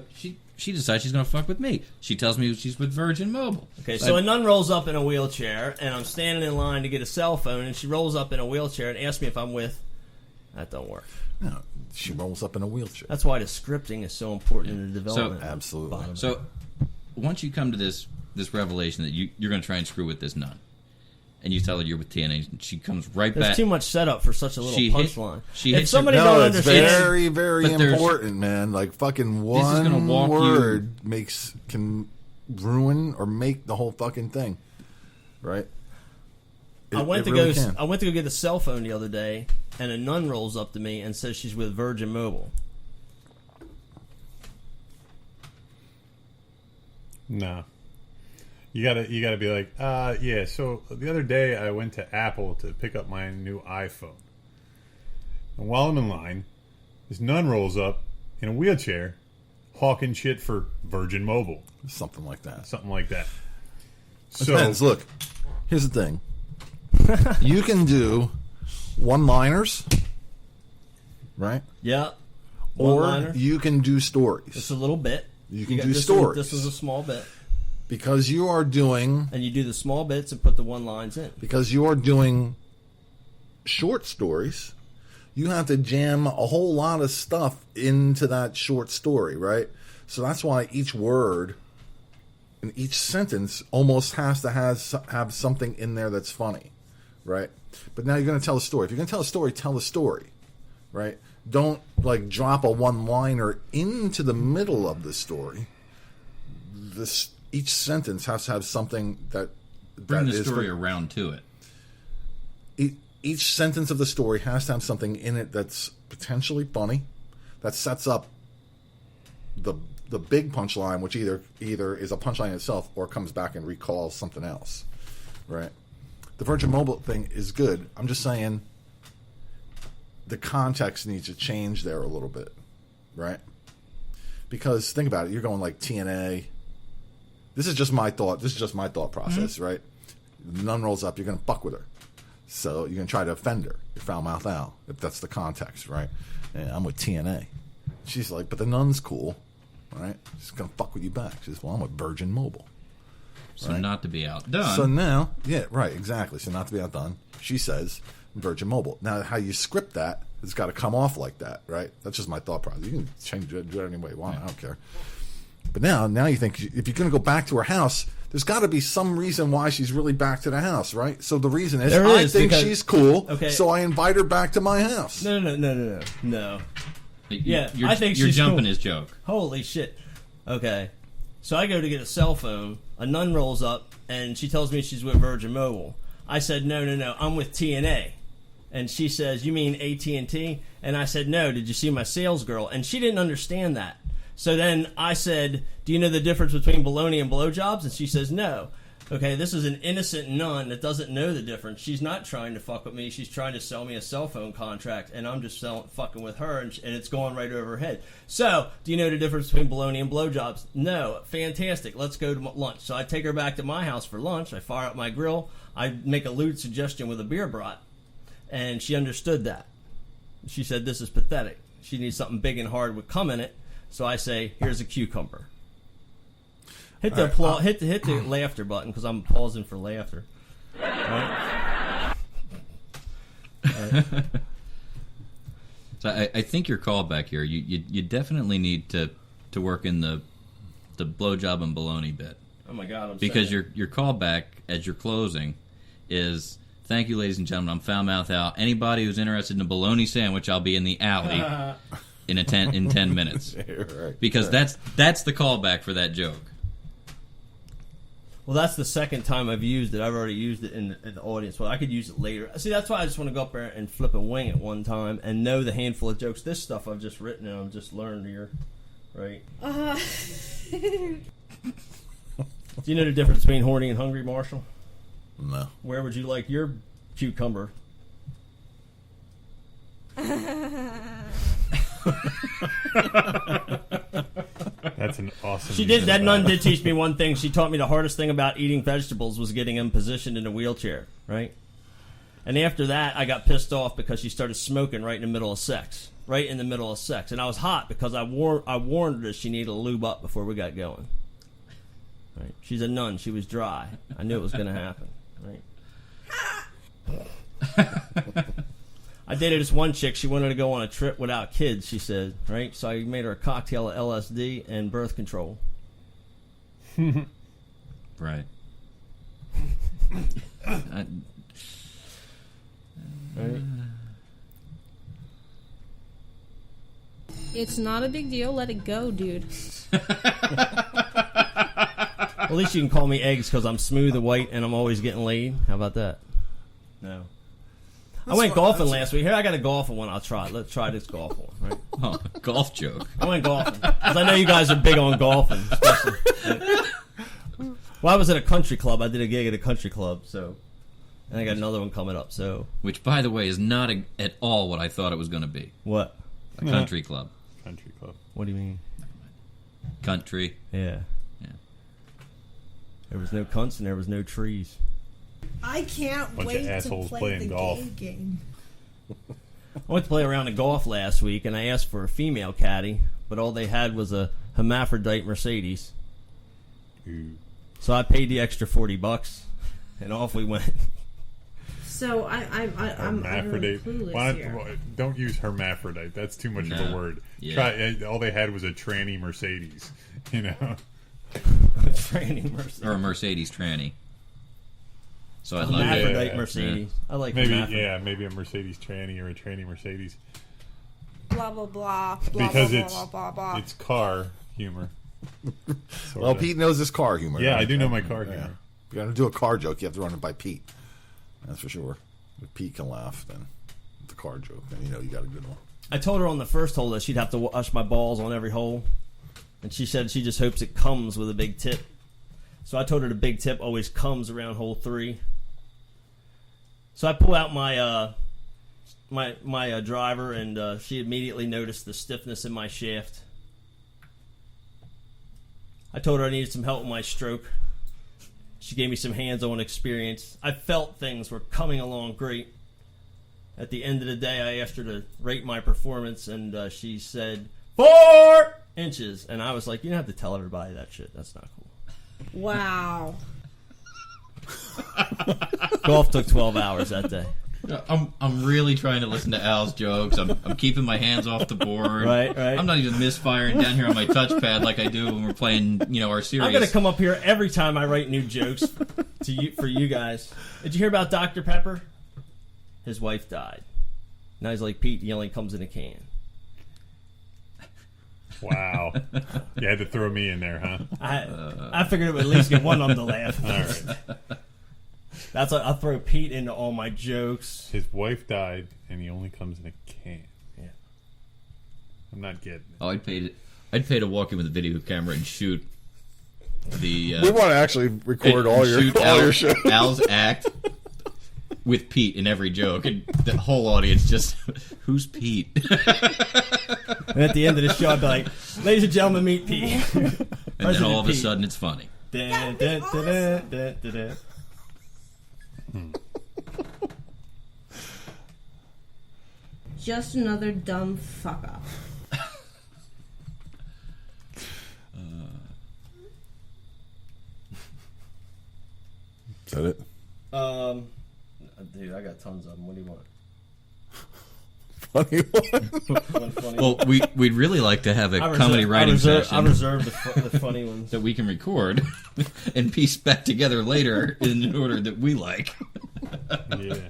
She decides she's going to fuck with me. She tells me she's with Virgin Mobile. Okay, so a nun rolls up in a wheelchair, and I'm standing in line to get a cell phone, and she rolls up in a wheelchair and asks me if I'm with. That don't work. No, she rolls up in a wheelchair. That's why the scripting is so important in the development. Absolutely. So once you come to this revelation that you're going to try and screw with this nun, and you tell her you're with TNA, and she comes right There's back. too much setup for such a little punchline. She If hits somebody her, don't No, it's understand, very, very But there's- important, man. Like fucking This is gonna one walk you- word can ruin or make the whole fucking thing, right? I went to really go. can. I went to go get a cell phone the other day, and a nun rolls up to me and says she's with Virgin Mobile. No. You gotta be like, yeah, so the other day I went to Apple to pick up my new iPhone. And while I'm in line, this nun rolls up in a wheelchair, hawking shit for Virgin Mobile. Something like that. Something like that. It depends. Look, here's the thing. You can do one-liners, right? Yeah. Or One-liner. you can do stories. Just a little bit. You can got do this stories. This is a small bit. Because you are doing... And you do the small bits and put the one lines in. Because you are doing short stories, you have to jam a whole lot of stuff into that short story, right? So that's why each word and each sentence almost has to have something in there that's funny, right? But now you're going to tell a story. If you're going to tell a story, tell a story, right? Don't like drop a one-liner into the middle of the story. Each sentence has to have something that Bring that the is story for- around to it. Each sentence of the story has to have something in it that's potentially funny, that sets up the big punchline, which either is a punchline itself or comes back and recalls something else, right? The Virgin Mobile thing is good. I'm just saying the context needs to change there a little bit, right? Because think about it, you're going like TNA. This is just my thought. This is just my thought process, right? The nun rolls up, you're going to fuck with her. So you're going to try to offend her. You're foul mouth out, if that's the context, right? And I'm with TNA. She's like, but the nun's cool, right? She's going to fuck with you back. She says, well, I'm with Virgin Mobile. So Right? not to be outdone. So now, yeah, right, exactly. So not to be outdone, she says Virgin Mobile. Now, how you script that, it's got to come off like that, right? That's just my thought process. You can change it, do it any way you want. I don't care. But now you think if you're going to go back to her house, there's got to be some reason why she's really back to the house, right? So the reason is, I think she's cool, okay. so I invite her back to my house. No. Yeah, You're, I think you're she's jumping cool. his joke. Holy shit. Okay. So I go to get a cell phone. A nun rolls up, and she tells me she's with Virgin Mobile. I said, no, I'm with TNA. And she says, you mean AT&T? And I said, no, did you see my sales girl? And she didn't understand that. So then I said, do you know the difference between baloney and blowjobs? And she says, no. Okay, this is an innocent nun that doesn't know the difference. She's not trying to fuck with me. She's trying to sell me a cell phone contract, and I'm just fucking with her, and it's going right over her head. So, do you know the difference between baloney and blowjobs? No. Fantastic. Let's go to lunch. So I take her back to my house for lunch. I fire up my grill. I make a lewd suggestion with a beer brat, and she understood that. She said, this is pathetic. She needs something big and hard with cum in it. So I say, here's a cucumber. Hit the hit the laughter button because I'm pausing for laughter. All right. So I think your callback here. You definitely need to work in the blowjob and baloney bit. Oh my God! Because your callback as you're closing is, thank you, ladies and gentlemen. I'm Foul Mouth Al. Anybody who's interested in a bologna sandwich, I'll be in the alley in 10 minutes. Right. Because that's the callback for that joke. Well, that's the second time I've used it. I've already used it in the audience. Well, I could use it later. See, that's why I just want to go up there and flip and wing it one time and know the handful of jokes. This stuff I've just written and I've just learned here, right? Do you know the difference between horny and hungry, Marshall? No. Where would you like your cucumber? That's an awesome. She did. That nun did teach me one thing. She taught me the hardest thing about eating vegetables was getting them positioned in a wheelchair, right? And after that, I got pissed off because she started smoking right in the middle of sex. Right in the middle of sex. And I was hot because I warned her that she needed to lube up before we got going. Right? She's a nun. She was dry. I knew it was going to happen. Right? I dated this one chick. She wanted to go on a trip without kids, she said. Right? So I made her a cocktail of LSD and birth control. Right. Right? It's not a big deal. Let it go, dude. At least you can call me eggs because I'm smooth and white and I'm always getting laid. How about that? No. I went golfing last week. Here, I got a golfing one. I'll try. Let's try this golf one. Right? Oh, golf joke. I went golfing because I know you guys are big on golfing. Well, I was at a country club. I did a gig at a country club, so, and I got another one coming up. So, which, by the way, is not at all what I thought it was going to be. What? A country club. Country club. What do you mean? Country. Yeah. There was no cunts and there was no trees. I can't Bunch wait of assholes to play playing the golf. gay game. I went to play around the golf last week, and I asked for a female caddy, but all they had was a hermaphrodite Mercedes. Ooh. So I paid the extra $40, and off we went. So I'm really clueless here. Don't use hermaphrodite. That's too much of a word. Yeah. All they had was a tranny Mercedes. You know, tranny Mercedes or a Mercedes tranny. So I love hermaphrodite Mercedes. Yeah. I like maybe a Mercedes tranny or a tranny Mercedes. Blah blah blah. Because blah, it's blah, blah, blah, blah. it's car humor. Well, Pete knows his car humor. Yeah, right? I do know my car humor. If you're going to do a car joke, you have to run it by Pete. That's for sure. If Pete can laugh, then the car joke, then you know you got a good one. I told her on the first hole that she'd have to wash my balls on every hole. And she said she just hopes it comes with a big tip. So I told her the big tip always comes around hole 3. So I pull out my my driver, and she immediately noticed the stiffness in my shaft. I told her I needed some help with my stroke. She gave me some hands-on experience. I felt things were coming along great. At the end of the day, I asked her to rate my performance, and she said 4 inches. And I was like, you don't have to tell everybody that shit. That's not cool. Wow. Golf took 12 hours that day. I'm really trying to listen to Al's jokes. I'm keeping my hands off the board. Right. I'm not even misfiring down here on my touchpad like I do when we're playing, our series. I'm gonna come up here every time I write new jokes for you guys. Did you hear about Dr. Pepper? His wife died. Now he's like Pete. He only comes in a can. Wow. You had to throw me in there, huh? I figured it would at least get one of them to laugh. All right. That's like I throw Pete into all my jokes. His wife died, and he only comes in a can. Yeah. I'm not getting it. Oh, I'd pay to walk in with a video camera and shoot the. We want to actually record all your shows. Al's act with Pete in every joke, and the whole audience just, who's Pete? And at the end of the show, I'd be like, "Ladies and gentlemen, meet Pete." And then all of a sudden, it's funny. Just another dumb fuck up. Is that it? Dude, I got tons of them. What do you want? Funny one. Well, we'd really like to have a comedy writing session. I reserve the funny ones that we can record and piece back together later in an order that we like. Yeah.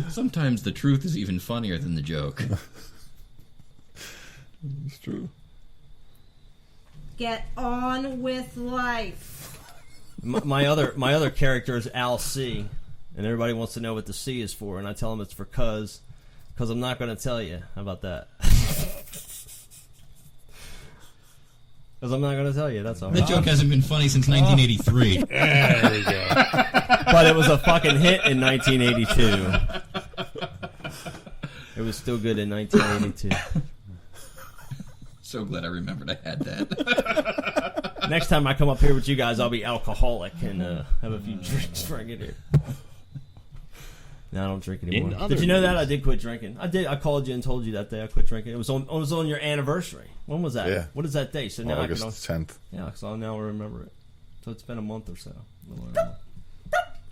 Sometimes the truth is even funnier than the joke. It's true. Get on with life. My other character is Al C, and everybody wants to know what the C is for, and I tell them it's for cuz I'm not going to tell you. How about that? Because I'm not going to tell you. That's all. That joke hasn't been funny since 1983. There we go. But it was a fucking hit in 1982. It was still good in 1982. So glad I remembered I had that. Next time I come up here with you guys, I'll be alcoholic and have a few drinks before I get here. No, I don't drink anymore. Did you know that? I did quit drinking. I did. I called you and told you that day I quit drinking. It was on your anniversary. When was that? Yeah. What is that day? So now August I can 10th. Yeah, because I'll now remember it. So it's been a month or so.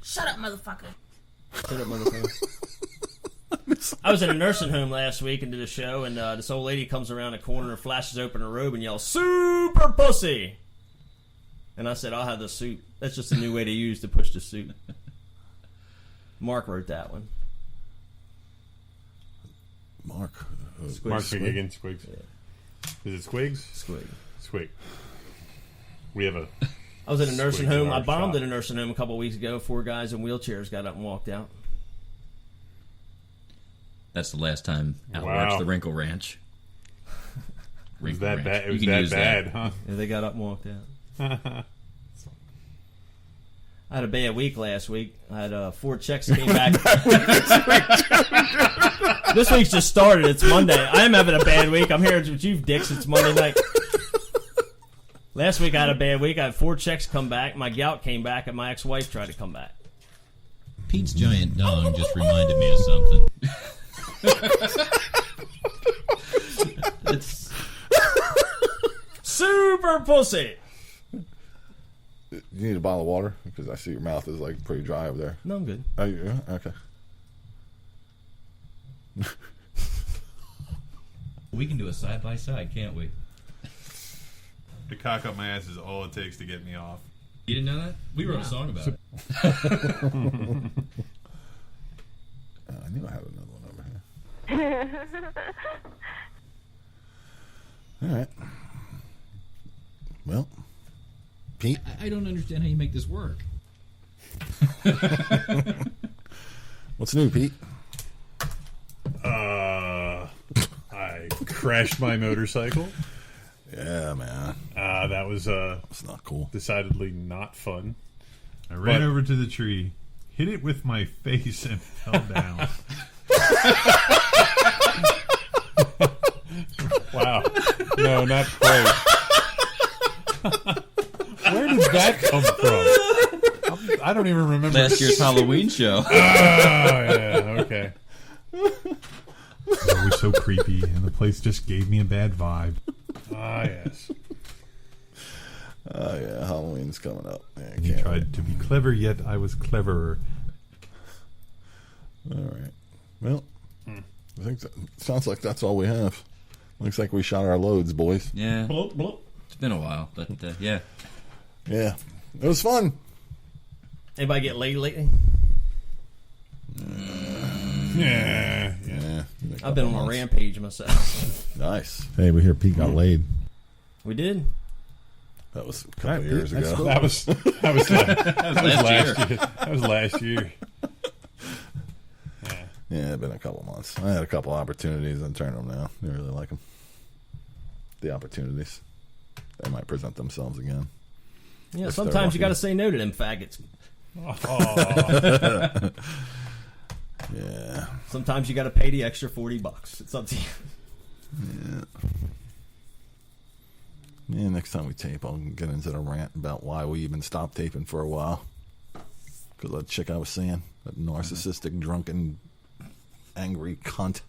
Shut up, motherfucker. Shut up, motherfucker. I was in a nursing home last week and did a show, and this old lady comes around the corner and flashes open her robe and yells, "Super pussy!" And I said, "I'll have the soup." That's just a new way to use to push the soup. Mark wrote that one. Mark McGigan, Squigs. Yeah. Is it Squigs? Squig. We have a... I was in a nursing home. I bombed shop. in a nursing home a couple weeks ago. 4 guys in wheelchairs got up and walked out. That's the last time Al watched the Wrinkle Ranch. It was that bad, huh? Yeah, they got up and walked out. I had a bad week last week. I had 4 checks came back. This week's just started. It's Monday. I am having a bad week. I'm here with you, dicks. It's Monday night. Last week I had a bad week. I had 4 checks come back. My gout came back, and my ex-wife tried to come back. Pete's giant dong just reminded me of something. It's super pussy. You need a bottle of water? Because I see your mouth is like pretty dry over there. No, I'm good. Oh, yeah? Okay. We can do a side-by-side, can't we? The cock up my ass is all it takes to get me off. You didn't know that? We wrote a song about it. I knew I had another one over here. All right. Well, Pete? I don't understand how you make this work. What's new, Pete? I crashed my motorcycle. Yeah, man. That was it's not cool. Decidedly not fun. I ran over to the tree, hit it with my face, and fell down. Wow. No, not quite. Where did that come from? I don't even remember. Last year's Halloween show. Oh, yeah, okay. It was so creepy, and the place just gave me a bad vibe. Ah, yes. Oh, yeah, Halloween's coming up. Yeah, You tried to be clever, yet I was cleverer. All right. Well, I think that sounds like that's all we have. Looks like we shot our loads, boys. Yeah. It's been a while, but yeah. Yeah. It was fun. Anybody get laid lately? Yeah. I've been on a rampage myself. Nice. Hey, we hear Pete got laid. We did. That was a couple years ago. That was last year. That was last year. Yeah, it's been a couple months. I had a couple opportunities and turned them down. I really like them. The opportunities. they might present themselves again. Yeah, If sometimes you they're got to say no to them faggots. Yeah. Sometimes you got to pay the extra $40. It's up to you. Yeah, next time we tape, I'll get into the rant about why we even stopped taping for a while. Because that chick I was saying, that narcissistic, drunken, angry cunt.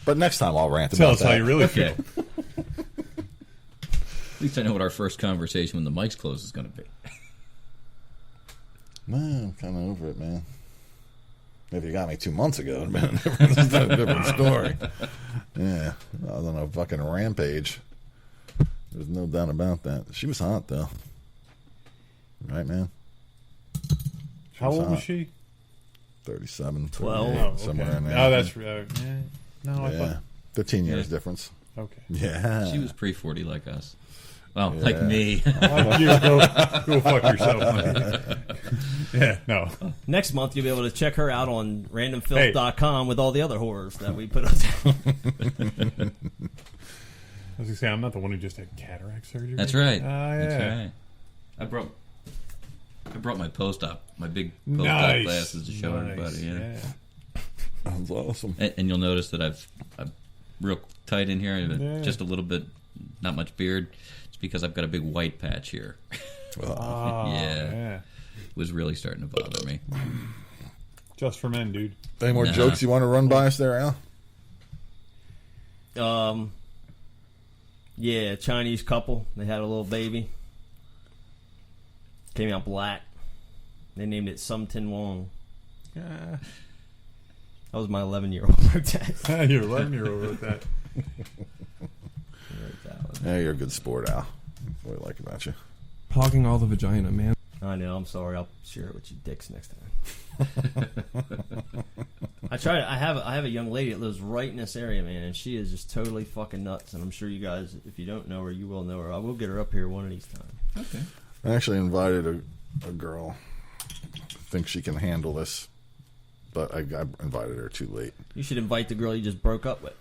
But next time I'll rant Tell about us that. how you really feel. At least I know what our first conversation when the mic's closed is going to be. Man, I'm kind of over it, man. If you got me 2 months ago, it'd been a different story. Yeah, I was on a fucking rampage. There's no doubt about that. She was hot, though. Right, man? How old was she? 37, 12. 38, somewhere in there. Oh, that's no. I Yeah, thought 15 years difference. okay. Yeah, She was pre-40 like us. Well, Yeah. like me. Go fuck yourself. Yeah, no. Next month, you'll be able to check her out on randomfilth.com with all the other horrors that we put up there. I was gonna say I'm not the one who just had cataract surgery. That's right. Yeah. That's right. I brought my post-op, my big post-op Nice. glasses to show everybody. Yeah. that was awesome. And you'll notice that I'm real tight in here. Yeah. Just a little bit, not much beard. It's because I've got a big white patch here. Oh, yeah. It was really starting to bother me. Just for men, dude. Any more jokes you want to run by us there, Al? Yeah, Chinese couple. They had a little baby. Came out black. They named it Sum Tin Wong. That was my 11-year-old wrote that. Your 11-year-old wrote that. Yeah, you're a good sport, Al. That's what I like about you. Hogging all the vagina, man. I know. I'm sorry. I'll share it with you dicks next time. I have a young lady that lives right in this area, man, and she is just totally fucking nuts. And I'm sure you guys, if you don't know her, you will know her. I will get her up here one of these times. Okay. I actually invited a girl. I think she can handle this, but I invited her too late. You should invite the girl you just broke up with.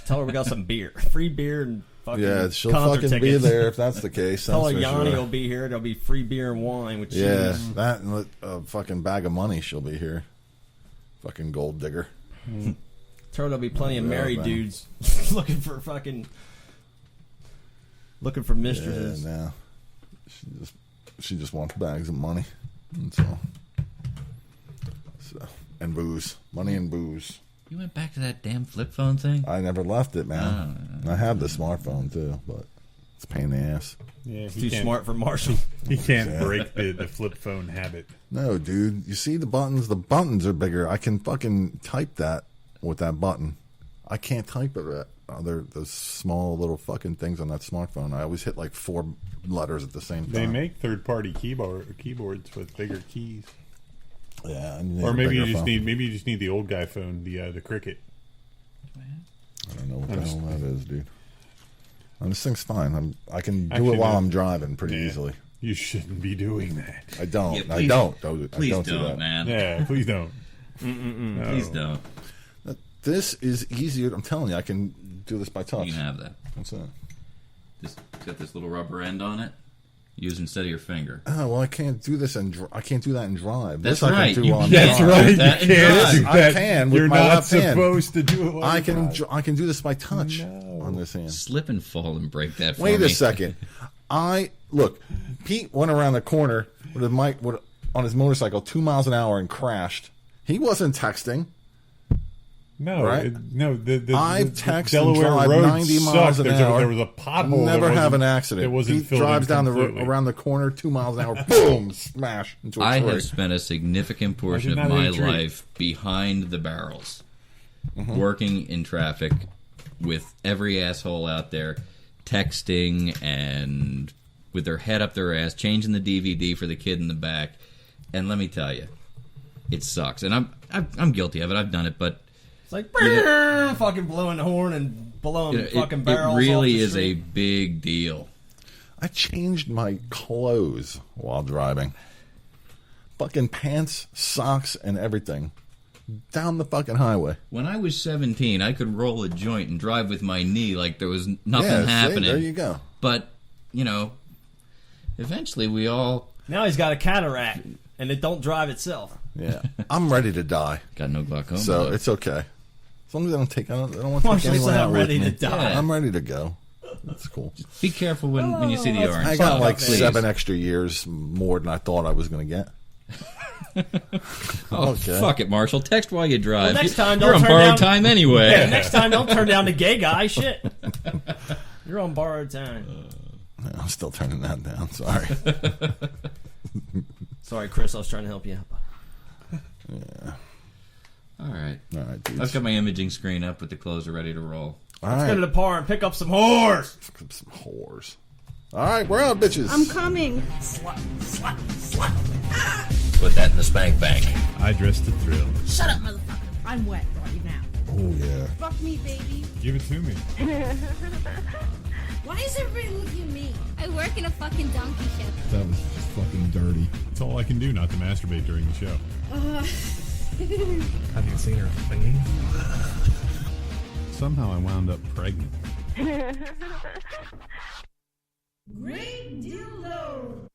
Tell her we got some beer, free beer, and fucking Yeah, she'll concert fucking be tickets. there if that's the case. Tell her that's for Yanni sure. will be here. There'll be free beer and wine. Which Yeah, that and a fucking bag of money. She'll be here. Fucking gold digger. Tell her there'll be plenty of Yeah, married man. dudes looking for mistresses. Yeah, no. She just wants bags of money. That's all. So, and booze. Money and booze. You went back to that damn flip phone thing? I never left it, man. I have the smartphone too, but it's a pain in the ass. Yeah, Too smart for Marshall. He can't Yeah. break the flip phone habit. No, dude. You see the buttons? The buttons are bigger. I can fucking type that with that button. I can't type it at those small little fucking things on that smartphone. I always hit like 4 letters at the same time. They make third-party keyboards with bigger keys. Yeah, Or maybe you just need the old guy phone, the Cricket. I don't know what the hell that is, dude. This thing's fine. I can do Actually, it while no. I'm driving pretty easily. You shouldn't be doing that. I don't. Yeah, I don't. Please I don't do don't, that. man. Yeah, please don't. No. Please don't. This is easier. I'm telling you, I can do this by touch. You can have that. What's that? It's got this little rubber end on it. Use instead of your finger. Oh well, I can't do this and I can't do that and drive. That's this right. I can do while I'm That's driving. right. You That can't and do I that. can with You're my not left hand. supposed to do it. While I you can drive. I can do this by touch on this hand. Slip and fall and break that for Wait me. a second. Look. Pete went around the corner with a mic on his motorcycle 2 miles an hour and crashed. He wasn't texting. No, Right? I've the texted Delaware and drive road 90 miles sucked. an hour. There was a pothole. Never that have an wasn't- accident. It wasn't He filled drives in down completely. around the corner 2 miles an hour. Boom! Smash into a I tree. have spent a significant portion Why of did not my hit a tree? life behind the barrels, Mm-hmm. working in traffic with every asshole out there, texting and with their head up their ass, changing the DVD for the kid in the back. And let me tell you, it sucks. And I'm guilty of it. I've done it, but It's like fucking blowing the horn and blowing fucking barrels. it really off the is a street. big deal. I changed my clothes while driving. Fucking pants, socks, and everything. down the fucking highway. When I was 17, I could roll a joint and drive with my knee like there was nothing happening. See, there you go. But, you know, eventually we all... Now he's got a cataract, and it don't drive itself. Yeah. I'm ready to die. Got no glaucoma. So though. it's okay. As long as I don't take... I don't want to Marshall take anyone said out I'm with ready me. to die. Yeah, I'm ready to go. That's cool. Be careful when you see the orange. I got like Please. 7 extra years more than I thought I was going to get. Oh, Okay. fuck it, Marshall. Text while you drive. Well, next time, You're don't on turn borrowed down- time anyway. Yeah, next time, don't turn down the gay guy. Shit. You're on borrowed time. I'm still turning that down. Sorry. Sorry, Chris. I was trying to help you out. Yeah. All right. All right, dudes. I've got my imaging screen up with the clothes ready to roll. All Let's right. go to the bar and pick up some whores. Some whores. All right, we're out, bitches. I'm coming. Put that in the spank bank. I dressed to thrill. Shut up, motherfucker. I'm wet right now. Oh, yeah. Fuck me, baby. Give it to me. Why is everybody looking at me? I work in a fucking donkey ship. That was just fucking dirty. That's all I can do not to masturbate during the show. Have you seen her thingy? Somehow I wound up pregnant. Great dildo.